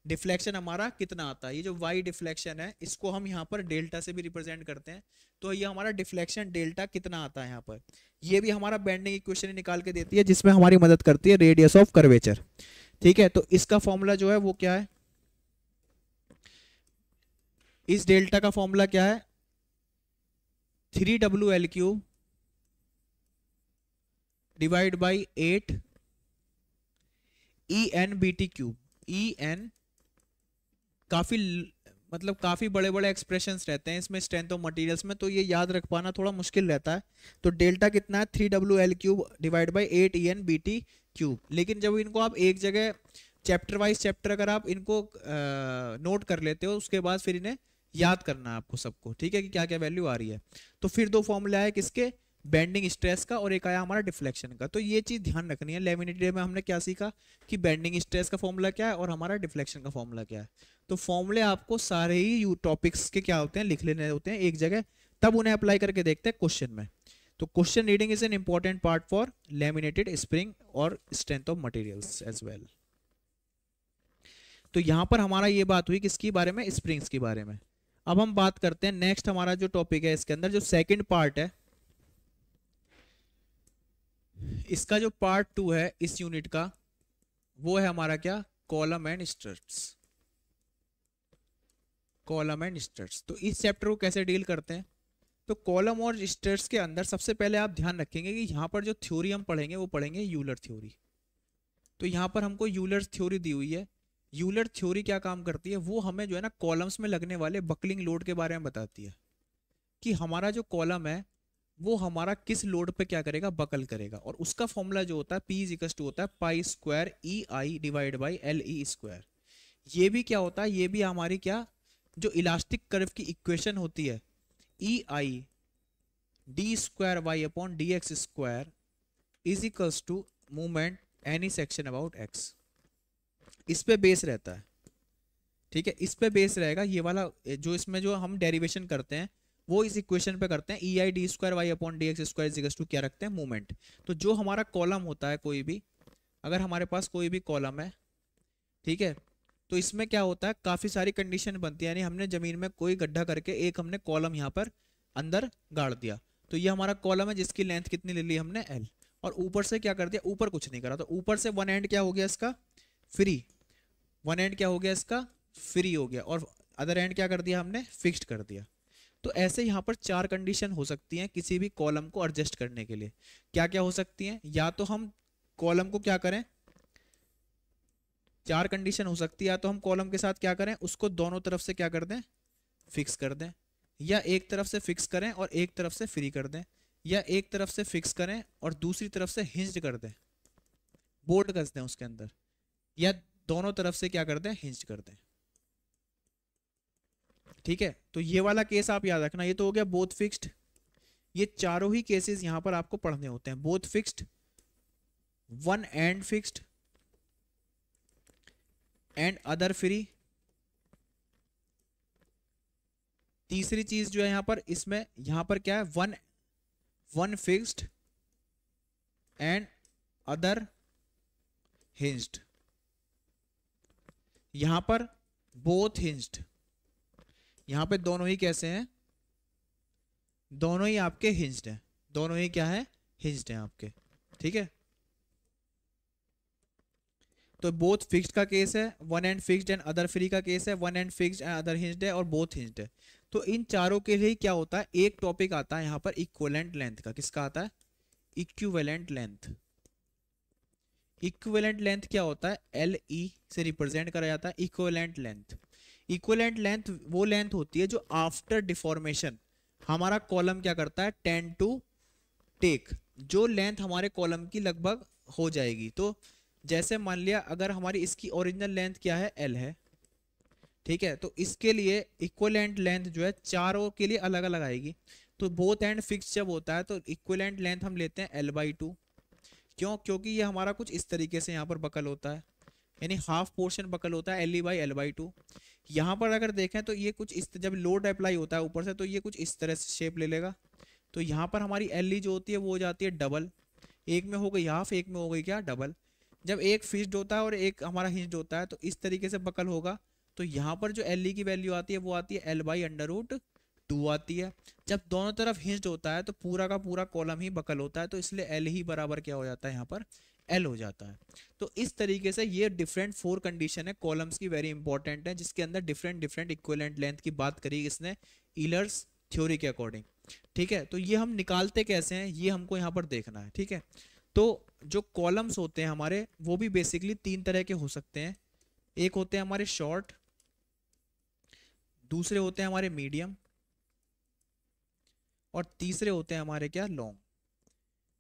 डिफ्लेक्शन हमारा कितना आता है। ये जो वाई डिफ्लेक्शन है इसको हम यहाँ पर डेल्टा से भी रिप्रेजेंट करते हैं। तो ये हमारा डिफ्लेक्शन डेल्टा कितना आता है यहाँ पर, ये भी हमारा बेंडिंग इक्वेशन निकाल के देती है, जिसमें हमारी मदद करती है रेडियस ऑफ कर्वेचर, ठीक है। तो इसका फॉर्मूला जो है वो क्या है, इस डेल्टा का फॉर्मूला क्या है, 3WL³ divide by 8 ENBT³। EN काफी मतलब काफी बड़े बड़े एक्सप्रेशंस रहते हैं इसमें स्ट्रेंथ ऑफ मटेरियल्स में, तो ये याद रख पाना थोड़ा मुश्किल रहता है। तो डेल्टा कितना है, 3WL³ डिवाइड बाई 8 ENBT³। लेकिन जब इनको आप एक जगह चैप्टर वाइज चैप्टर अगर आप इनको नोट कर लेते हो, उसके बाद फिर इन्हें याद करना है आपको सबको, ठीक है, कि क्या क्या वैल्यू आ रही है। तो फिर दो फॉर्मूला है किसके, बेंडिंग स्ट्रेस का, और एक आया हमारा डिफ्लेक्शन का। तो ये चीज ध्यान रखनी है। लैमिनेटेड में हमने क्या सीखा कि बेंडिंग स्ट्रेस का फॉर्मूला क्या है और हमारा डिफ्लेक्शन का फॉर्मूला क्या है। तो फॉर्मूले आपको सारे ही टॉपिक्स के क्या होते हैं, लिख लेने होते हैं एक जगह, तब उन्हें अप्लाई करके देखते हैं क्वेश्चन में। तो question reading is an important part for laminated spring और strength of materials as well. तो यहां पर हमारा ये बात हुई किसकी बारे में, स्प्रिंग्स के बारे में। अब हम बात करते हैं नेक्स्ट, हमारा जो टॉपिक है इसके अंदर जो सेकंड पार्ट है, इसका जो पार्ट 2 है इस यूनिट का, वो है हमारा क्या, column and struts. Column and struts, तो इस चैप्टर को कैसे डील करते हैं। तो कॉलम और स्ट्रट्स के अंदर सबसे पहले आप ध्यान रखेंगे कि यहाँ पर जो थ्योरी हम पढ़ेंगे वो पढ़ेंगे यूलर थ्योरी। तो यहाँ पर हमको यूलर थ्योरी दी हुई है। यूलर थ्योरी क्या काम करती है, वो हमें जो है ना कॉलम्स में लगने वाले बकलिंग लोड के बारे में बताती है, कि हमारा जो कॉलम है वो हमारा किस लोड पे क्या करेगा, बकल करेगा। और उसका फॉर्मूला जो होता है P होता है π² EI डिवाइड बाई LE²। ये भी क्या होता है, ये भी हमारी क्या, जो इलास्टिक कर्व की इक्वेशन होती है, EI d²y/ dx² is equals to movement any section about x। इस पे बेस रहता है, ठीक है, इस पे बेस रहेगा। ये वाला जो इसमें जो हम डेरिवेशन करते हैं वो इस इक्वेशन पे करते हैं, E I D square Y upon D X square is equals to क्या रखते हैं, मोमेंट। तो जो हमारा कॉलम होता है कोई भी, अगर हमारे पास कोई भी कॉलम है, ठीक है, तो इसमें क्या होता है, काफी सारी कंडीशन बनती है। यानी हमने जमीन में कोई गड्ढा करके एक हमने कॉलम यहाँ पर अंदर गाड़ दिया, तो ये हमारा कॉलम है जिसकी लेंथ कितनी ले ली हमने, एल। और ऊपर से क्या कर दिया, ऊपर कुछ नहीं करा, तो ऊपर से वन एंड क्या हो गया इसका, फ्री, वन एंड क्या हो गया इसका, फ्री हो गया, और अदर एंड क्या कर दिया हमने, फिक्स्ड कर दिया। तो ऐसे यहाँ पर चार कंडीशन हो सकती हैं किसी भी कॉलम को एडजस्ट करने के लिए। क्या क्या हो सकती हैं, या तो हम कॉलम को क्या करें, चार कंडीशन हो सकती है, या तो हम कॉलम के साथ क्या करें, उसको दोनों तरफ से क्या कर दें, फिक्स कर दें, या एक तरफ से फिक्स करें और एक तरफ से फ्री कर दें, या एक तरफ से फिक्स करें और दूसरी तरफ से हिंज्ड कर दें, बोल्ट कर दें उसके अंदर, या दोनों तरफ से क्या कर दें, हिंज्ड कर दें। ठीक है, तो ये वाला केस आप याद रखना, ये तो हो गया बोथ फिक्स्ड। ये चारों ही केसेस यहां पर आपको पढ़ने होते हैं, both fixed, one and fixed and other free. तीसरी चीज जो है यहां पर, इसमें यहां पर क्या है, one fixed and other hinged. यहां पर बोथ हिंज्ड, यहां पे दोनों ही कैसे हैं, दोनों ही आपके हिंज्ड हैं, दोनों ही क्या है, हिंज्ड हैं आपके। ठीक है, तो बोथ फिक्स्ड का केस है, one and fixed and other free का केस है, one and fixed and other hinged है, और बोथ हिंज्ड है। तो इन चारों के लिए क्या होता है, एक टॉपिक आता है यहाँ पर इक्विवेलेंट लेंथ का। किसका आता है, इक्विवेलेंट लेंथ। इक्विवेलेंट लेंथ क्या होता है, एल ई से रिप्रेजेंट करा जाता है इक्विवेलेंट लेंथ। इक्विवेलेंट लेंथ वो लेंथ होती है जो आफ्टर डिफॉर्मेशन हमारा कॉलम क्या करता है, टेंड टू टेक, जो लेंथ हमारे कॉलम की लगभग हो जाएगी। तो जैसे मान लिया अगर हमारी इसकी ओरिजिनल लेंथ क्या है, एल है, ठीक है, तो इसके लिए इक्विवेलेंट लेंथ जो है चारों के लिए अलग अलग आएगी। तो बोथ एंड फिक्स जब होता है तो इक्विवेलेंट लेंथ हम लेते हैं L/2। क्यों, क्योंकि ये हमारा कुछ इस तरीके से यहाँ पर बकल होता है, यानी हाफ पोर्शन बकल होता है LE/L/2। यहाँ पर अगर देखें तो ये कुछ इस, जब लोड अप्लाई होता है ऊपर से तो ये कुछ इस तरह से शेप ले लेगा। तो यहाँ पर हमारी LE जो होती है वो हो जाती है डबल, एक में हो गई हाफ, एक में हो गई क्या, डबल। जब एक फिक्स्ड होता है और एक हमारा हिंज्ड होता है तो इस तरीके से बकल होगा। तो यहाँ पर जो LE की वैल्यू आती है वो आती है L/√2 आती है। जब दोनों तरफ हिंज्ड होता है तो पूरा का पूरा कॉलम ही बकल होता है, तो इसलिए L ही बराबर क्या हो जाता है, यहाँ पर L हो जाता है। तो इस तरीके से ये डिफरेंट 4 कंडीशन है कॉलम्स की, वेरी इंपॉर्टेंट है, जिसके अंदर डिफरेंट डिफरेंट इक्विवेलेंट लेंथ की बात करी इसने ईलर्स थ्योरी के अकॉर्डिंग। ठीक है, तो ये हम निकालते कैसे हैं ये हमको यहाँ पर देखना है। ठीक है, तो जो कॉलम्स होते हैं हमारे वो भी बेसिकली 3 तरह के हो सकते हैं। एक होते हैं हमारे शॉर्ट, दूसरे होते हैं हमारे मीडियम, और तीसरे होते हैं हमारे क्या, लॉन्ग।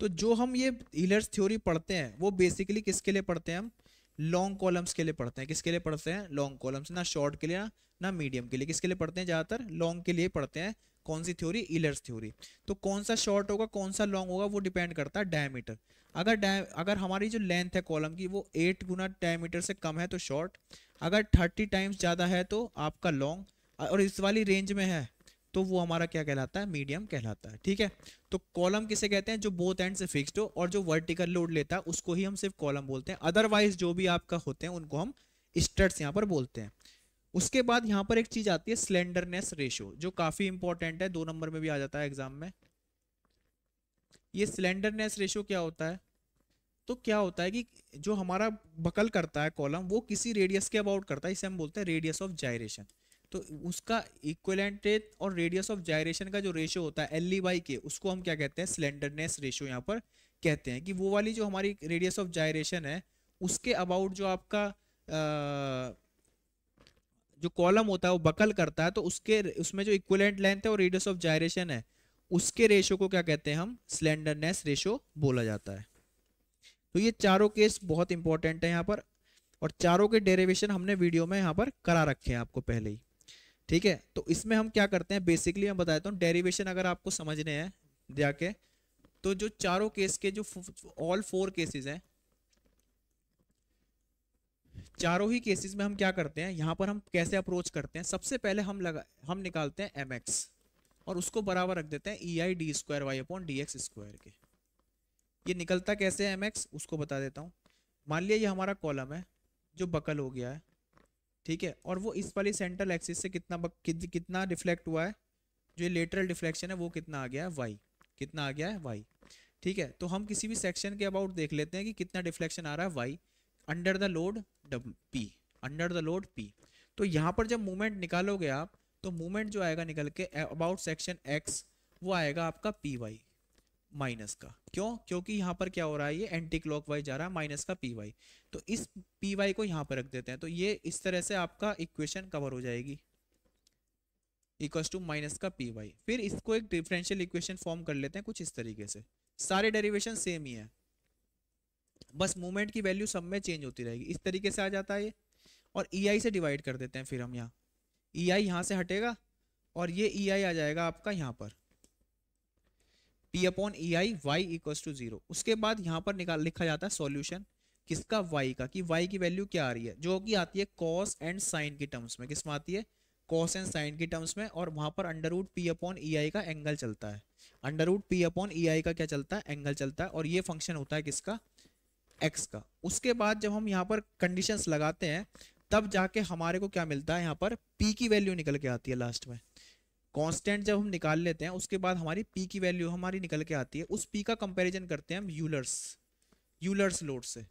तो जो हम ये हीलर्स थ्योरी पढ़ते हैं वो बेसिकली किसके लिए पढ़ते हैं, हम लॉन्ग कॉलम्स के लिए पढ़ते हैं। किसके लिए पढ़ते हैं, लॉन्ग कॉलम्स, ना शॉर्ट के लिए ना मीडियम के लिए। किसके लिए पढ़ते हैं, ज़्यादातर लॉन्ग के लिए पढ़ते हैं। कौन सी थ्योरी, हीलर्स थ्योरी। तो कौन सा शॉर्ट होगा कौन सा लॉन्ग होगा वो डिपेंड करता है डायमीटर। अगर हमारी जो लेंथ है कॉलम की वो 8 गुना डायमीटर से कम है तो शॉर्ट, अगर 30 टाइम्स ज़्यादा है तो आपका लॉन्ग, और इस वाली रेंज में है तो वो हमारा क्या कहलाता है, मीडियम कहलाता है। ठीक है, तो कॉलम किसे कहते हैं, जो बोथ एंड से फिक्स्ड हो और जो वर्टिकल लोड लेता है उसको ही हम सिर्फ कॉलम बोलते हैं। अदरवाइज जो भी आपका होते हैं उनको हम स्टड्स यहाँ पर बोलते हैं। उसके बाद यहाँ पर एक चीज आती है स्लेंडरनेस रेशियो, जो काफी इंपॉर्टेंट है, 2 नंबर में भी आ जाता है एग्जाम में। ये स्लेंडरनेस रेशियो क्या होता है, तो क्या होता है कि जो हमारा बकल करता है कॉलम वो किसी रेडियस के अबाउट करता है, इसे हम बोलते हैं रेडियस ऑफ जायरेशन। तो उसका इक्विवेलेंट और रेडियस ऑफ जायरेशन का जो रेशियो होता है LE/K, उसको हम क्या कहते हैं, स्लेंडरनेस रेशियो यहाँ पर कहते हैं। कि वो वाली जो हमारी रेडियस ऑफ जायरेशन है उसके अबाउट जो आपका जो कॉलम होता है वो बकल करता है, तो उसके उसमें जो इक्विवेलेंट लेंथ है और रेडियस ऑफ जायरेशन है उसके रेशियो को क्या कहते हैं, हम स्लेंडरनेस रेशियो बोला जाता है। तो ये चारों केस बहुत इंपॉर्टेंट है यहाँ पर, और चारों के डेरिवेशन हमने वीडियो में यहाँ पर करा रखे हैं आपको पहले ही। ठीक है, तो इसमें हम क्या करते हैं, बेसिकली मैं बताता हूँ डेरिवेशन अगर आपको समझने हैं जाके, तो जो चारों केस के जो ऑल 4 केसेस हैं, चारों ही केसेस में हम क्या करते हैं, यहाँ पर हम कैसे अप्रोच करते हैं। सबसे पहले हम निकालते हैं MX। और उसको बराबर रख देते हैं E I D square Y upon D X square के। ये निकलता कैसे है एम एक्स, उसको बता देता हूँ। मान लिया ये हमारा कॉलम है जो बकल हो गया है, ठीक है, और वो इस वाली सेंट्रल एक्सिस से कितना डिफ्लेक्ट हुआ है, जो ये लेटरल डिफ्लेक्शन है वो कितना आ गया है वाई, कितना आ गया है वाई, ठीक है। तो हम किसी भी सेक्शन के अबाउट देख लेते हैं कि कितना डिफ्लेक्शन आ रहा है Y under the load P, under the load P. तो यहाँ पर जब मूवमेंट निकालोगे आप, तो मूवमेंट जो आएगा निकल के अबाउट सेक्शन एक्स, वो आएगा आपका पी वाई माइनस का। क्यों? क्योंकि यहाँ पर क्या हो रहा है, ये एंटी क्लॉकवाइज जा रहा है, माइनस का पी वाई। तो इस पी वाई को यहाँ पर रख देते हैं, तो ये इस तरह से आपका इक्वेशन कवर हो जाएगी, इक्वल्स टू माइनस का पी वाई। फिर इसको एक डिफरेंशियल इक्वेशन फॉर्म कर लेते हैं कुछ इस तरीके से, सारे डेरिवेशन सेम ही है, बस मूवमेंट की वैल्यू सब में चेंज होती रहेगी, इस तरीके से आ जाता है ये। और ई आई से डिवाइड कर देते हैं फिर हम, यहाँ ई आई यहाँ से हटेगा और ये ई आई आ जाएगा आपका यहाँ पर P upon E I Y equals to 0। उसके बाद यहाँ पर लिखा जाता है सॉल्यूशन किसका, y का, कि y की वैल्यू क्या आ रही है, जो कि आती है कॉस एंड साइन की टर्म्स में। किस में आती है? कॉस एंड साइन की टर्म्स में। और वहां पर under root P upon E आई का एंगल चलता है, under root P upon E आई का क्या चलता है, एंगल चलता है। और ये फंक्शन होता है किसका, x का। उसके बाद जब हम यहाँ पर कंडीशंस लगाते हैं, तब जाके हमारे को क्या मिलता है, यहाँ पर p की वैल्यू निकल के आती है लास्ट में। कांस्टेंट जब हम निकाल लेते हैं, उसके बाद हमारी p की वैल्यू हमारी निकल के आती है। उस p का कंपैरिजन करते हैं हम यूलर्स लोड से।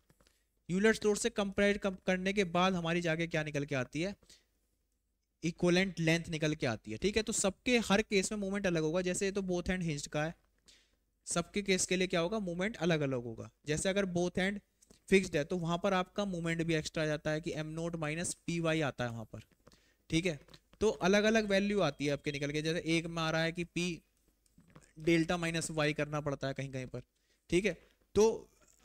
यूलर्स लोड से कंपेयर करने के बाद हमारी जाके क्या निकल के आती है, इक्विवेलेंट लेंथ निकल के आती है, ठीक है। तो सबके हर केस में मूवमेंट अलग होगा। जैसे ये तो बोथ हैंड हिंज्ड का है, सबके केस के लिए क्या होगा, मूवमेंट अलग अलग होगा। जैसे अगर बोथ हैंड फिक्स्ड है, तो वहां पर आपका मूवमेंट भी एक्स्ट्रा आ जाता है कि M nought minus P Y आता है वहां पर, ठीक है। तो अलग अलग वैल्यू आती है आपके निकल के। जैसे एक में आ रहा है कि पी डेल्टा माइनस वाई करना पड़ता है कहीं कहीं पर, ठीक है। तो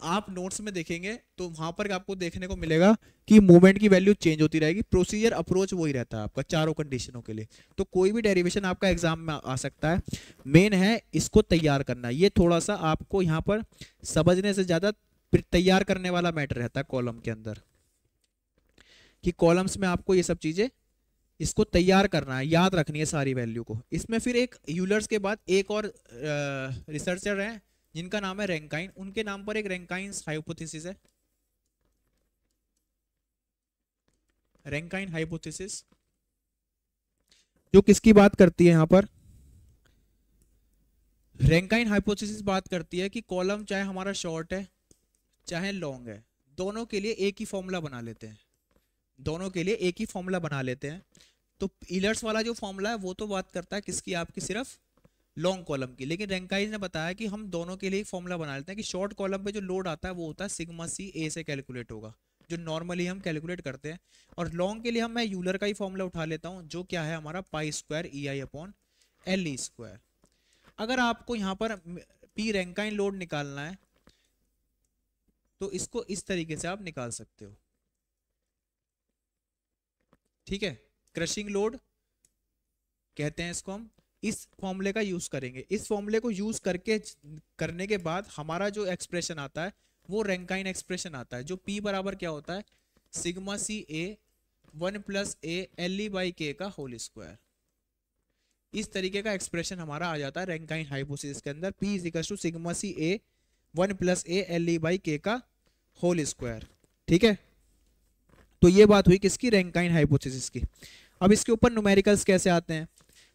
आप नोट्स में देखेंगे तो वहां पर आपको देखने को मिलेगा कि मूवमेंट की वैल्यू चेंज होती रहेगी। प्रोसीजर अप्रोच वही रहता है आपका चारों कंडीशनों के लिए। तो कोई भी डेरिवेशन आपका एग्जाम में आ सकता है, मेन है इसको तैयार करना। ये थोड़ा सा आपको यहाँ पर समझने से ज्यादा तैयार करने वाला मैटर रहता है कॉलम के अंदर, कि कॉलम्स में आपको ये सब चीजें इसको तैयार करना है, याद रखनी है सारी वैल्यू को। इसमें फिर एक यूलर्स के बाद एक और रिसर्चर है जिनका नाम है रैंकाइन। उनके नाम पर एक रैंकाइन्स हाइपोथेसिस है, रैंकाइन हाइपोथेसिस, जो किसकी बात करती है यहाँ पर, रैंकाइन हाइपोथेसिस बात करती है कि कॉलम चाहे हमारा शॉर्ट है चाहे लॉन्ग है, दोनों के लिए एक ही फॉर्मूला बना लेते हैं, दोनों के लिए एक ही फॉर्मूला बना लेते हैं। तो यूलर्स वाला जो फॉर्मूला है वो तो बात करता है किसकी, आपकी सिर्फ लॉन्ग कॉलम की। लेकिन रैंकाइन ने बताया कि हम दोनों के लिए फॉर्मूला बना लेते हैं कि शॉर्ट कॉलम पे जो लोड आता है वो होता है सिग्मा सी ए से कैलकुलेट होगा, जो नॉर्मली हम कैलकुलेट करते हैं। और लॉन्ग के लिए मैं यूलर का ही फॉर्मूला उठा लेता हूं, जो क्या है हमारा पाई स्क्वायर ई आई अपॉन एल ई स्क्वायर। अगर आपको यहाँ पर पी रैंकाइन लोड निकालना है तो इसको इस तरीके से आप निकाल सकते हो, ठीक है। क्रशिंग लोड कहते हैं इसको हम। इस फॉर्मूले का यूज करेंगे। इस फॉर्मूले को यूज करने के बाद हमारा जो एक्सप्रेशन आता है वो रैंकाइन एक्सप्रेशन आता है, जो P बराबर क्या होता है, sigma C A 1 plus A L E by K का होल स्क्वायर। इस तरीके का एक्सप्रेशन हमारा आ जाता है रैंकाइन हाइपोथेसिस के अंदर, P is equal to sigma C A 1 plus A L E by K का होल स्क्वायर, ठीक है। तो ये बात हुई किसकी, रैंकाइन हाइपोथेसिस की। अब इसके ऊपर न्यूमेरिकल्स कैसे आते हैं,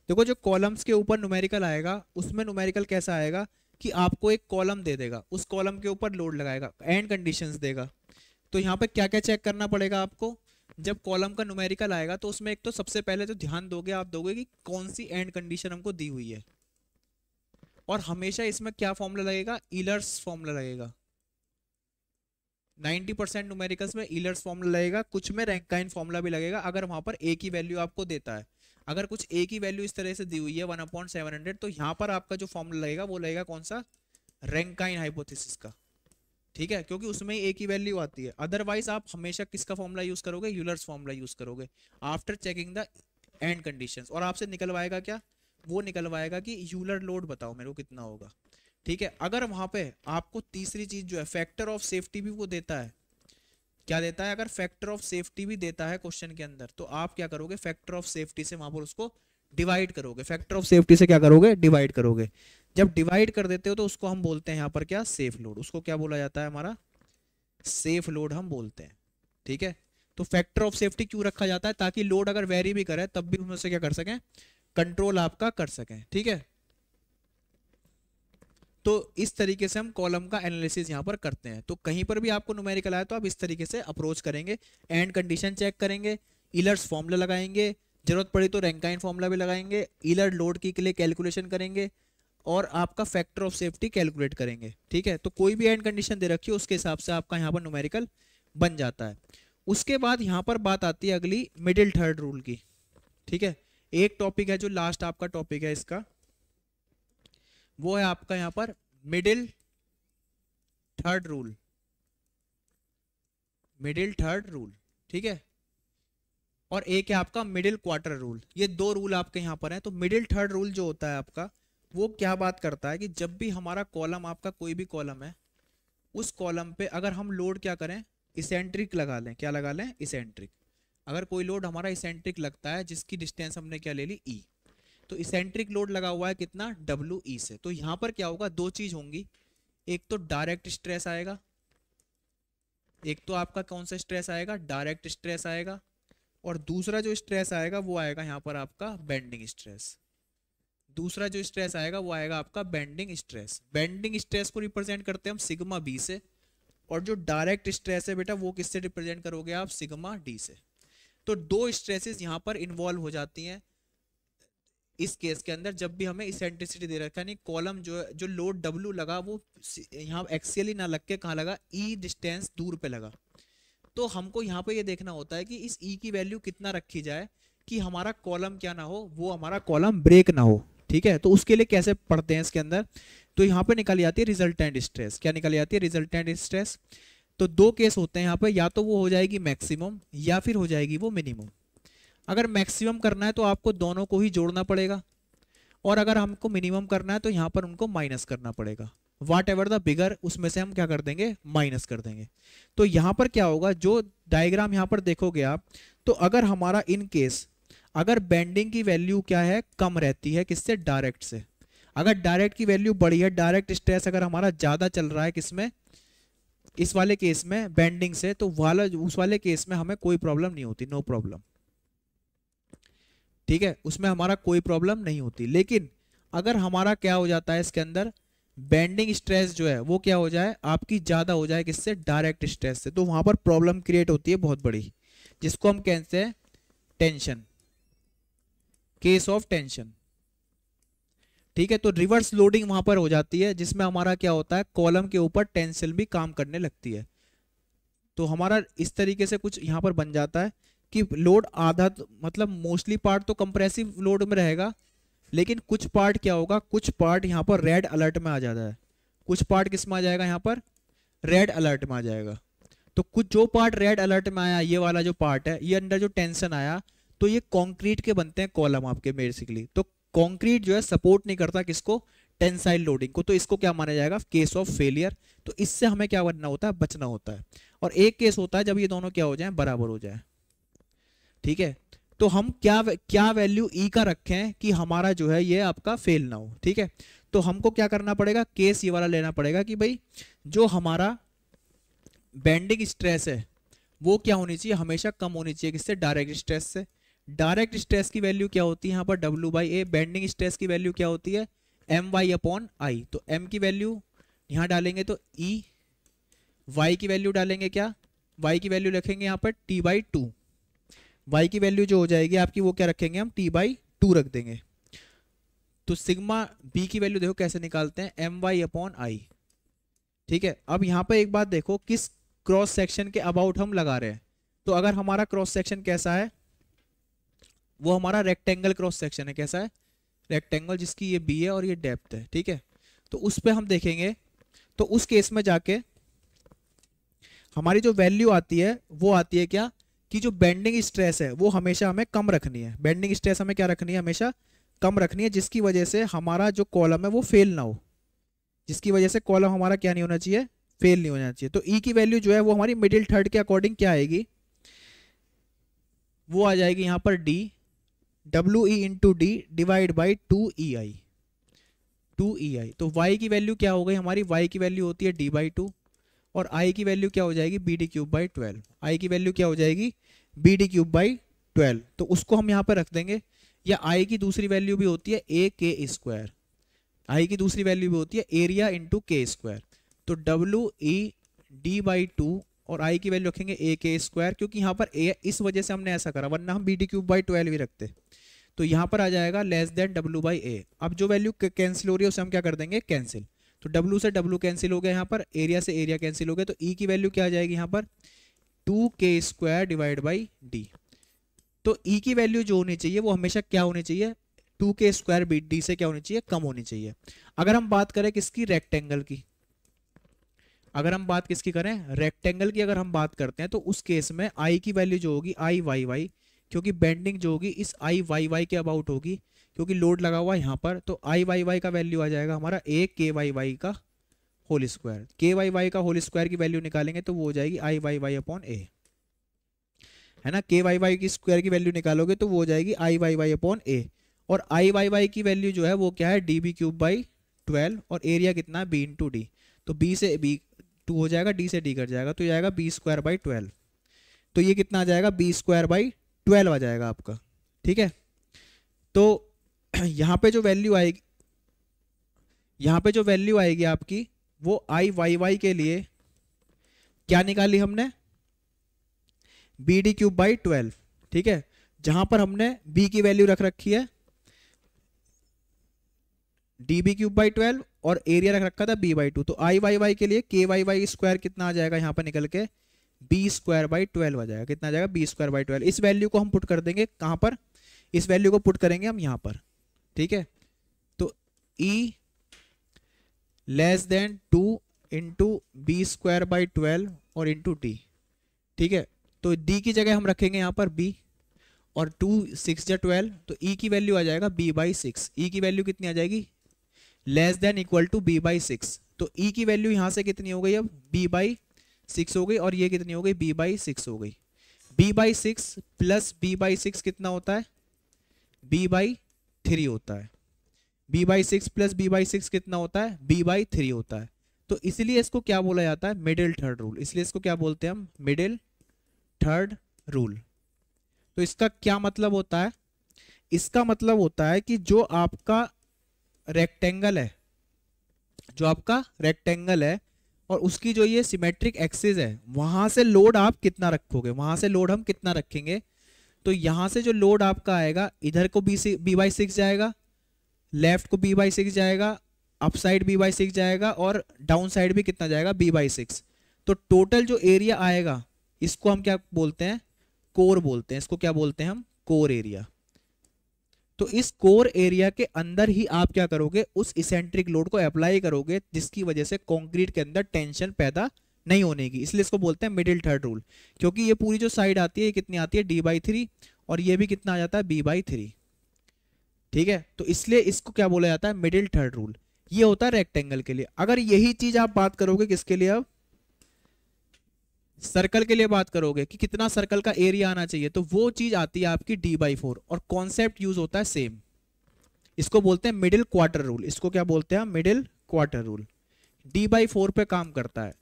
देखो जो कॉलम्स के ऊपर न्यूमेरिकल आएगा उसमें न्यूमेरिकल कैसा आएगा कि आपको एक कॉलम दे देगा, उस कॉलम के ऊपर लोड लगाएगा, एंड कंडीशंस देगा। तो यहाँ पे क्या क्या चेक करना पड़ेगा आपको, जब कॉलम का न्यूमेरिकल आएगा तो उसमें एक तो सबसे पहले तो ध्यान दोगे आप दोगे कि कौन सी एंड कंडीशन हमको दी हुई है। और हमेशा इसमें क्या फॉर्मूला लगेगा, ईलर्स फॉर्मूला लगेगा। 90% न्यूमेरिकल्स में ईलर्स फॉर्मूला लगेगा, कुछ में रैंकाइन फॉर्मूला भी लगेगा अगर वहां पर एक ही वैल्यू आपको देता है। अगर कुछ एक ही वैल्यू इस तरह से दी हुई है 1/700, तो यहाँ पर आपका जो फॉर्मूला लगेगा वो लगेगा कौन सा, रैंकाइन हाइपोथेसिस का, ठीक है, क्योंकि उसमें ही एक ही वैल्यू आती है। अदरवाइज आप हमेशा किसका फॉर्मूला यूज करोगे, यूलर्स फॉर्मूला यूज करोगे after checking the end conditions. और आपसे निकलवाएगा क्या, वो निकलवाएगा कि यूलर लोड बताओ मेरे को कितना होगा, ठीक है। अगर वहां पे आपको तीसरी चीज जो है फैक्टर ऑफ सेफ्टी भी वो देता है, क्या देता है, अगर फैक्टर ऑफ सेफ्टी भी देता है क्वेश्चन के अंदर, तो आप क्या करोगे, फैक्टर ऑफ सेफ्टी से वहां पर उसको डिवाइड करोगे, फैक्टर ऑफ सेफ्टी से क्या करोगे, डिवाइड करोगे। जब डिवाइड कर देते हो तो उसको हम बोलते हैं यहाँ पर क्या, सेफ लोड। उसको क्या बोला जाता है, हमारा सेफ लोड हम बोलते हैं। ठीक है, तो फैक्टर ऑफ सेफ्टी क्यों रखा जाता है, ताकि लोड अगर वेरी भी करे तब भी उसमें से क्या कर सकें, कंट्रोल आपका कर सकें। ठीक है, तो इस तरीके से हम कॉलम का एनालिसिस यहाँ पर करते हैं। तो कहीं पर भी आपको न्यूमेरिकल आए तो आप इस तरीके से अप्रोच करेंगे, एंड कंडीशन चेक करेंगे, ईलर्स फॉर्मूला लगाएंगे, जरूरत पड़ी तो रैंकाइन फॉर्मूला भी लगाएंगे, ईलर लोड की के लिए कैलकुलेशन करेंगे, और आपका फैक्टर ऑफ सेफ्टी कैलकुलेट करेंगे। ठीक है, तो कोई भी एंड कंडीशन दे रखी है उसके हिसाब से आपका यहाँ पर न्यूमेरिकल बन जाता है। उसके बाद यहाँ पर बात आती है अगली मिडिल थर्ड रूल की। ठीक है, एक टॉपिक है जो लास्ट आपका टॉपिक है इसका, वो है आपका यहाँ पर middle third rule, middle third rule. ठीक है, और एक है आपका मिडिल क्वार्टर रूल। ये दो रूल आपके यहाँ पर हैं। तो मिडिल थर्ड रूल जो होता है आपका, वो क्या बात करता है कि जब भी हमारा कॉलम, आपका कोई भी कॉलम है, उस कॉलम पे अगर हम लोड क्या करें, इसेंट्रिक लगा लें। क्या लगा लें, इसेंट्रिक। अगर कोई लोड हमारा इसेंट्रिक लगता है जिसकी डिस्टेंस हमने क्या ले ली, ई, तो इसेंट्रिक लोड लगा हुआ है कितना, डब्ल्यू ई से। तो यहाँ पर क्या होगा, दो चीज होंगी, एक तो डायरेक्ट स्ट्रेस आएगा, एक तो आपका कौन सा स्ट्रेस आएगा, डायरेक्ट स्ट्रेस आएगा, और दूसरा जो स्ट्रेस आएगा वो आएगा यहाँ पर आपका बेंडिंग स्ट्रेस। दूसरा जो स्ट्रेस आएगा वो आएगा आपका बेंडिंग स्ट्रेस। बेंडिंग स्ट्रेस को रिप्रेजेंट करते हैं हम सिग्मा बी से, और जो डायरेक्ट स्ट्रेस है बेटा वो किससे रिप्रेजेंट करोगे आप, सिग्मा डी से। तो दो स्ट्रेसेस यहाँ पर इन्वॉल्व हो जाती हैं इस केस के अंदर, जब भी हमें इसेंट्रिसिटी दे रखा है, यानी कॉलम जो लोड डब्ल्यू लगा वो यहाँ एक्सियली ना लग के कहाँ लगा, ई डिस्टेंस दूर पे लगा। तो हमको यहाँ पे ये देखना होता है कि इस ई की वैल्यू कितना रखी जाए कि हमारा कॉलम क्या ना हो, वो हमारा कॉलम ब्रेक ना हो। ठीक है, तो उसके लिए कैसे पढ़ते हैं इसके अंदर, तो यहाँ पे निकाली जाती है रिजल्टेंट स्ट्रेस। क्या निकाली जाती है, रिजल्टेंट स्ट्रेस। तो दो केस होते हैं यहाँ पे, या तो वो हो जाएगी मैक्सिमम या फिर हो जाएगी वो मिनिमम। अगर मैक्सिमम करना है तो आपको दोनों को ही जोड़ना पड़ेगा, और अगर हमको मिनिमम करना है तो यहाँ पर उनको माइनस करना पड़ेगा। वाट एवर द बिगर, उसमें से हम क्या कर देंगे, माइनस कर देंगे। तो यहाँ पर क्या होगा, जो डायग्राम यहाँ पर देखोगे आप, तो अगर हमारा इन केस अगर बेंडिंग की वैल्यू क्या है, कम रहती है किससे, डायरेक्ट से। अगर डायरेक्ट की वैल्यू बड़ी है, डायरेक्ट स्ट्रेस अगर हमारा ज्यादा चल रहा है किसमें, इस वाले केस में बेंडिंग से, तो उस वाले केस में हमें कोई प्रॉब्लम नहीं होती, नो प्रॉब्लम। ठीक है, उसमें हमारा कोई प्रॉब्लम नहीं होती। लेकिन अगर हमारा क्या हो जाता है इसके अंदर, बेंडिंग स्ट्रेस जो है वो क्या हो जाए, आपकी ज्यादा हो जाए किससे, डायरेक्ट स्ट्रेस से, तो वहां पर प्रॉब्लम क्रिएट होती है बहुत बड़ी, जिसको हम कहते हैं टेंशन, केस ऑफ टेंशन। ठीक है, तो रिवर्स लोडिंग वहां पर हो जाती है, जिसमें हमारा क्या होता है, कॉलम के ऊपर टेंसिल भी काम करने लगती है। तो हमारा इस तरीके से कुछ यहाँ पर बन जाता है कि लोड आधा मतलब मोस्टली पार्ट तो कंप्रेसिव लोड में रहेगा, लेकिन कुछ पार्ट क्या होगा, कुछ पार्ट यहाँ पर रेड अलर्ट में आ जाता है। कुछ पार्ट किस में आ जाएगा, यहाँ पर रेड अलर्ट में आ जाएगा। तो कुछ जो पार्ट रेड अलर्ट में आया, ये वाला जो पार्ट है, ये अंडर जो टेंशन आया, तो ये कंक्रीट के बनते हैं कॉलम आपके बेसिकली। तो कंक्रीट जो है सपोर्ट नहीं करता किसको, टेंसाइल लोडिंग को, तो इसको क्या माना जाएगा, केस ऑफ फेलियर। तो इससे हमें क्या बनना होता है, बचना होता है। और एक केस होता है जब ये दोनों क्या हो जाए, बराबर हो जाए। ठीक है, तो हम क्या वैल्यू ई का रखें कि हमारा जो है ये आपका फेल ना हो। ठीक है, तो हमको क्या करना पड़ेगा, केस ये वाला लेना पड़ेगा कि भाई जो हमारा बेंडिंग स्ट्रेस है वो क्या होनी चाहिए, हमेशा कम होनी चाहिए किससे, डायरेक्ट स्ट्रेस से। डायरेक्ट स्ट्रेस की वैल्यू क्या होती है यहाँ पर, W by A. Bending stress की वैल्यू क्या होती है, एम वाई अपॉन आई। तो एम की वैल्यू यहाँ डालेंगे तो ई, वाई की वैल्यू डालेंगे क्या, वाई की वैल्यू रखेंगे यहाँ पर टी बाई टू। वाई की वैल्यू जो हो जाएगी आपकी वो क्या रखेंगे हम, टी बाई टू रख देंगे। तो सिग्मा बी की वैल्यू देखो कैसे निकालते हैं, एम वाई अपॉन आई। ठीक है, अब यहाँ पे एक बात देखो, किस क्रॉस सेक्शन के अबाउट हम लगा रहे हैं। तो अगर हमारा क्रॉस सेक्शन कैसा है, वो हमारा रेक्टेंगल क्रॉस सेक्शन है। कैसा है, रेक्टेंगल, जिसकी ये बी है और ये डेप्थ है। ठीक है, तो उस पर हम देखेंगे, तो उस केस में जाके हमारी जो वैल्यू आती है वो आती है क्या, कि जो बेंडिंग स्ट्रेस है वो हमेशा हमें कम रखनी है। बेंडिंग स्ट्रेस हमें क्या रखनी है, हमेशा कम रखनी है, जिसकी वजह से हमारा जो कॉलम है वो फेल ना हो, जिसकी वजह से कॉलम हमारा क्या नहीं होना चाहिए, फेल नहीं होना चाहिए। तो ई की वैल्यू जो है वो हमारी मिडिल थर्ड के अकॉर्डिंग क्या आएगी, वो आ जाएगी यहाँ पर D W E into D divide by 2EI। 2EI तो y की वैल्यू क्या हो गई हमारी, y की वैल्यू होती है d/2 और i की वैल्यू क्या हो जाएगी bd³/12। i की वैल्यू क्या हो जाएगी bd³/12, तो उसको हम यहाँ पर रख देंगे। या i की दूसरी वैल्यू भी होती है ak², i की दूसरी वैल्यू भी होती है एरिया इंटू k²। तो WE d/2 और i की वैल्यू रखेंगे ak², क्योंकि यहाँ पर a इस वजह से हमने ऐसा करा, वरना हम bd³/12 भी रखते। तो यहाँ पर आ जाएगा लेस देन W/A। अब जो वैल्यू कैंसिल हो रही है उसे हम क्या कर देंगे कैंसिल, तो W से W कैंसिल हो गया, यहाँ पर एरिया से एरिया कैंसिल हो गया, तो E की वैल्यू क्या आ जाएगी यहाँ पर 2k² डिवाइड बाई डी। तो E की वैल्यू जो होनी चाहिए वो हमेशा क्या होनी चाहिए, 2k² डी से क्या होनी चाहिए, कम होनी चाहिए। अगर हम बात करें किसकी, रेक्टेंगल की, अगर हम बात किसकी करें, रेक्टेंगल की अगर हम बात करते हैं, तो उस केस में I की वैल्यू जो होगी IYY, क्योंकि बेंडिंग जो होगी इस IYY के अबाउट होगी, क्योंकि लोड लगा हुआ है यहाँ पर, तो IYY का वैल्यू आ जाएगा हमारा AKYY का होल स्क्वायर। KYY का होल स्क्वायर की वैल्यू निकालेंगे तो वो हो जाएगी IYY/A, है ना। KYY की स्क्वायर की वैल्यू निकालोगे तो वो हो जाएगी IYY/A, और IYY की वैल्यू जो है वो क्या है dB³/12, और एरिया कितना है B/D, तो B से B2 हो जाएगा, D से D कट जाएगा, तो ये आएगा B²/12। तो ये कितना आ जाएगा B²/12 आ जाएगा आपका, ठीक है। तो यहाँ पे जो वैल्यू आएगी, यहाँ पे जो वैल्यू आएगी आपकी वो IYY के लिए क्या निकाली हमने, BD³/12, ठीक है। जहां पर हमने B की वैल्यू रख रखी है dB³/12 और एरिया रख रखा था B/2, तो IYY के लिए KYY² कितना आ जाएगा यहाँ पर निकल के B²/12 आ जाएगा, कितना आ जाएगा B²/12। इस वैल्यू को हम पुट कर देंगे कहां पर, इस वैल्यू को पुट करेंगे हम यहाँ पर, ठीक है। तो E less than 2 into B²/12 और इंटू D, ठीक है। तो D की जगह हम रखेंगे यहाँ पर B, और 2 6 जा 12, तो E की वैल्यू आ जाएगा B/6। E की वैल्यू कितनी आ जाएगी, less than equal to B/6, तो E की वैल्यू यहाँ से कितनी हो गई, अब B/6 हो गई, और ये कितनी हो गई B/6 हो गई। B/6 प्लस B/6 कितना होता है, B/3 होता है। B/6 प्लस B/6 कितना होता है, B/3 होता है। तो इसलिए इसको क्या बोला जाता है, मिडिल थर्ड रूल, इसलिए इसको क्या बोलते हैं हम, मिडिल थर्ड रूल। तो इसका क्या मतलब होता है, इसका मतलब होता है कि जो आपका रेक्टेंगल है, जो आपका रेक्टेंगल है और उसकी जो ये सिमेट्रिक एक्सिस है, वहां से लोड आप कितना रखोगे, वहां से लोड हम कितना रखेंगे। तो यहां से जो लोड आपका आएगा, इधर को B/6 जाएगा, लेफ्ट को B/6 जाएगा, अप साइड B/6 जाएगा, और डाउन साइड भी कितना जाएगा B/6। तो टोटल जो एरिया आएगा इसको हम क्या बोलते हैं, कोर बोलते हैं, इसको क्या बोलते हैं हम, कोर एरिया। तो इस कोर एरिया के अंदर ही आप क्या करोगे, उस इसेंट्रिक लोड को अप्लाई करोगे, जिसकी वजह से कंक्रीट के अंदर टेंशन पैदा नहीं होने की, इसलिए इसको बोलते हैं मिडिल थर्ड रूल। क्योंकि ये पूरी जो साइड आती है ये कितनी आती है D/3, और ये भी कितना आ जाता है B/3, ठीक है। तो इसलिए इसको क्या बोला जाता है, मिडिल थर्ड रूल। ये होता है रेक्टेंगल के लिए। अगर यही चीज आप बात करोगे किसके लिए, अब सर्कल के लिए बात करोगे कि कितना सर्कल का एरिया आना चाहिए, तो वो चीज आती है आपकी D/4, और कॉन्सेप्ट यूज होता है सेम। इसको बोलते हैं मिडिल क्वार्टर रूल, इसको क्या बोलते हैं, मिडिल क्वार्टर रूल। D/4 पे काम करता है,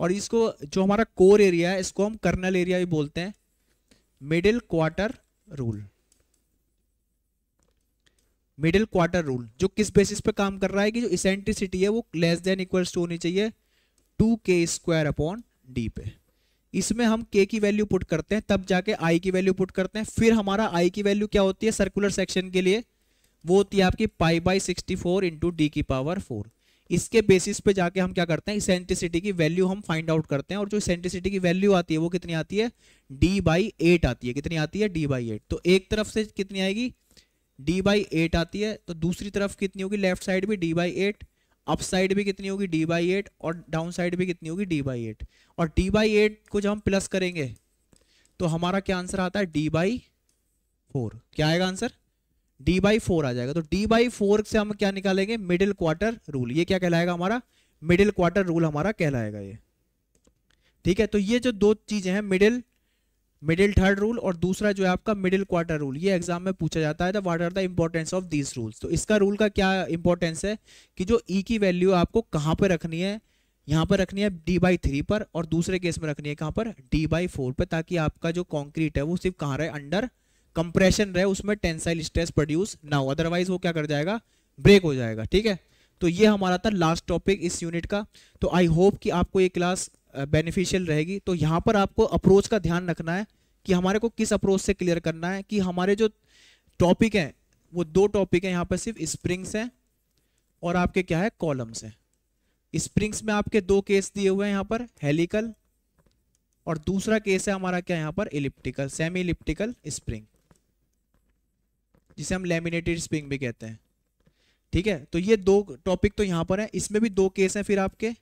और इसको जो हमारा कोर एरिया है इसको हम कर्नल एरिया भी बोलते हैं, middle quarter rule. Middle quarter rule जो किस बेसिस पे काम कर रहा है कि जो इसेंट्रिसिटी है वो लेस देन इक्वल्स टू होनी चाहिए 2k² पे। इसमें हम k की वैल्यू पुट करते हैं, तब जाके i की वैल्यू पुट करते हैं। फिर हमारा i की वैल्यू क्या होती है सर्कुलर सेक्शन के लिए, वो होती है आपकी π/64 इंटू D⁴। इसके बेसिस पे जाके हम क्या करते हैं, इसेंट्रिसिटी की वैल्यू हम फाइंड आउट करते हैं, और जो इसेंट्रिसिटी की वैल्यू आती है वो कितनी आती है D/8 आती है। कितनी आती है D/8। तो एक तरफ से कितनी आएगी D/8 आती है, तो दूसरी तरफ कितनी होगी, लेफ्ट साइड भी D/8, अप साइड भी कितनी होगी D/8, और डाउन साइड भी कितनी होगी D/8। और D/8 को जब हम प्लस करेंगे तो हमारा क्या आंसर आता है D/4। क्या आएगा आंसर, D/4 आ जाएगा। तो D/4 से हम क्या निकालेंगे, मिडिल क्वार्टर रूल। ये क्या कहलाएगा हमारा, मिडिल क्वार्टर रूल हमारा कहलाएगा ये, ठीक है। तो ये जो दो चीजें हैं, मिडिल थर्ड रूल और दूसरा जो है आपका मिडिल क्वार्टर रूल, ये एग्जाम में पूछा जाता है। What are the importance of these rules. तो इसका रूल का क्या इंपॉर्टेंस है कि जो ई की वैल्यू आपको कहाँ पर रखनी है, यहाँ पर रखनी है d/3 पर, और दूसरे केस में रखनी है कहाँ पर, d/4 पर, ताकि आपका जो कॉन्क्रीट है वो सिर्फ कहाँ रहे, अंडर कंप्रेशन रहे, उसमें टेंसाइल स्ट्रेस प्रोड्यूस ना हो, अदरवाइज वो क्या कर जाएगा, ब्रेक हो जाएगा। ठीक है, तो ये हमारा था लास्ट टॉपिक इस यूनिट का। तो आई होप कि आपको ये क्लास बेनिफिशियल रहेगी। तो यहाँ पर आपको अप्रोच का ध्यान रखना है कि हमारे को किस अप्रोच से क्लियर करना है, कि हमारे जो टॉपिक हैं वो दो टॉपिक हैं, यहाँ पर सिर्फ स्प्रिंग्स हैं और आपके क्या है, कॉलम्स हैं। स्प्रिंग्स में आपके दो केस दिए हुए हैं, यहाँ पर हेलिकल, और दूसरा केस है हमारा क्या, यहाँ पर इलिप्टिकल, सेमी इलिप्टिकल स्प्रिंग, जिसे हम लैमिनेटेड स्प्रिंग भी कहते हैं। ठीक है, तो ये दो टॉपिक तो यहाँ पर है। इसमें भी दो केस हैं फिर आपके,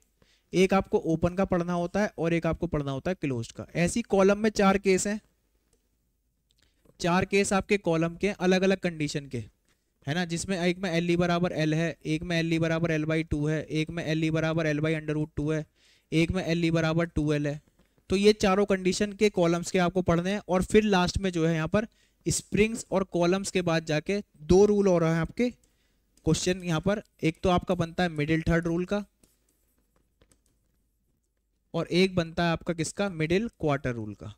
एक आपको ओपन का पढ़ना होता है और एक आपको पढ़ना होता है क्लोज्ड का। ऐसी कॉलम में 4 केस हैं, 4 केस आपके कॉलम के अलग अलग कंडीशन के, है ना, जिसमें एक में एल ई बराबर एल है, एक में एल ई बराबर L/2 है, एक में एल ई बराबर L/√2 है, एक में एल ई बराबर 2L है। तो ये चारों कंडीशन के कॉलम्स के आपको पढ़ने हैं। और फिर लास्ट में जो है यहाँ पर स्प्रिंग्स और कॉलम्स के बाद जाके 2 रूल और हैं आपके क्वेश्चन यहाँ पर। एक तो आपका बनता है मिडिल थर्ड रूल का, और एक बनता है आपका किसका, मिडिल क्वार्टर रूल का।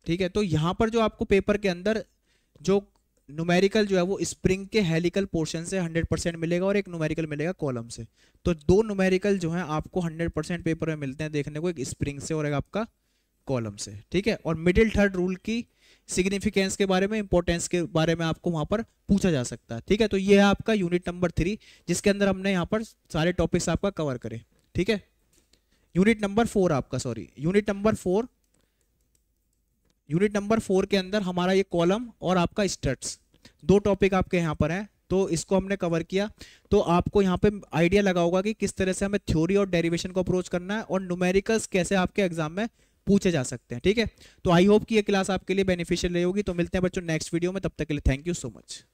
ठीक है, तो यहां पर जो आपको पेपर के अंदर जो न्यूमेरिकल जो है वो स्प्रिंग के हेलिकल पोर्शन से 100% मिलेगा, और एक न्यूमेरिकल मिलेगा कॉलम से। तो 2 न्यूमेरिकल जो है आपको 100% पेपर में मिलते हैं देखने को, एक स्प्रिंग से और एक आपका कॉलम से। ठीक है, और मिडिल थर्ड रूल की सिग्निफिकेंस के बारे में, इंपॉर्टेंस के बारे में आपको वहां पर पूछा जा सकता है। ठीक है, तो ये है आपका यूनिट नंबर 3, जिसके अंदर हमने यहाँ पर सारे टॉपिक्स आपका कवर करे। ठीक है, यूनिट नंबर 4 आपका, सॉरी यूनिट नंबर 4 के अंदर हमारा ये कॉलम और आपका स्ट्रट्स, 2 टॉपिक आपके यहाँ पर हैं। तो इसको हमने कवर किया। तो आपको यहाँ पे आइडिया लगा होगा कि किस तरह से हमें थ्योरी और डेरिवेशन को अप्रोच करना है, और न्यूमेरिकल्स कैसे आपके एग्जाम में पूछे जा सकते हैं। ठीक है, तो आई होप कि ये क्लास आपके लिए बेनिफिशियल रही होगी। तो मिलते हैं बच्चों नेक्स्ट वीडियो में, तब तक के लिए थैंक यू सो मच।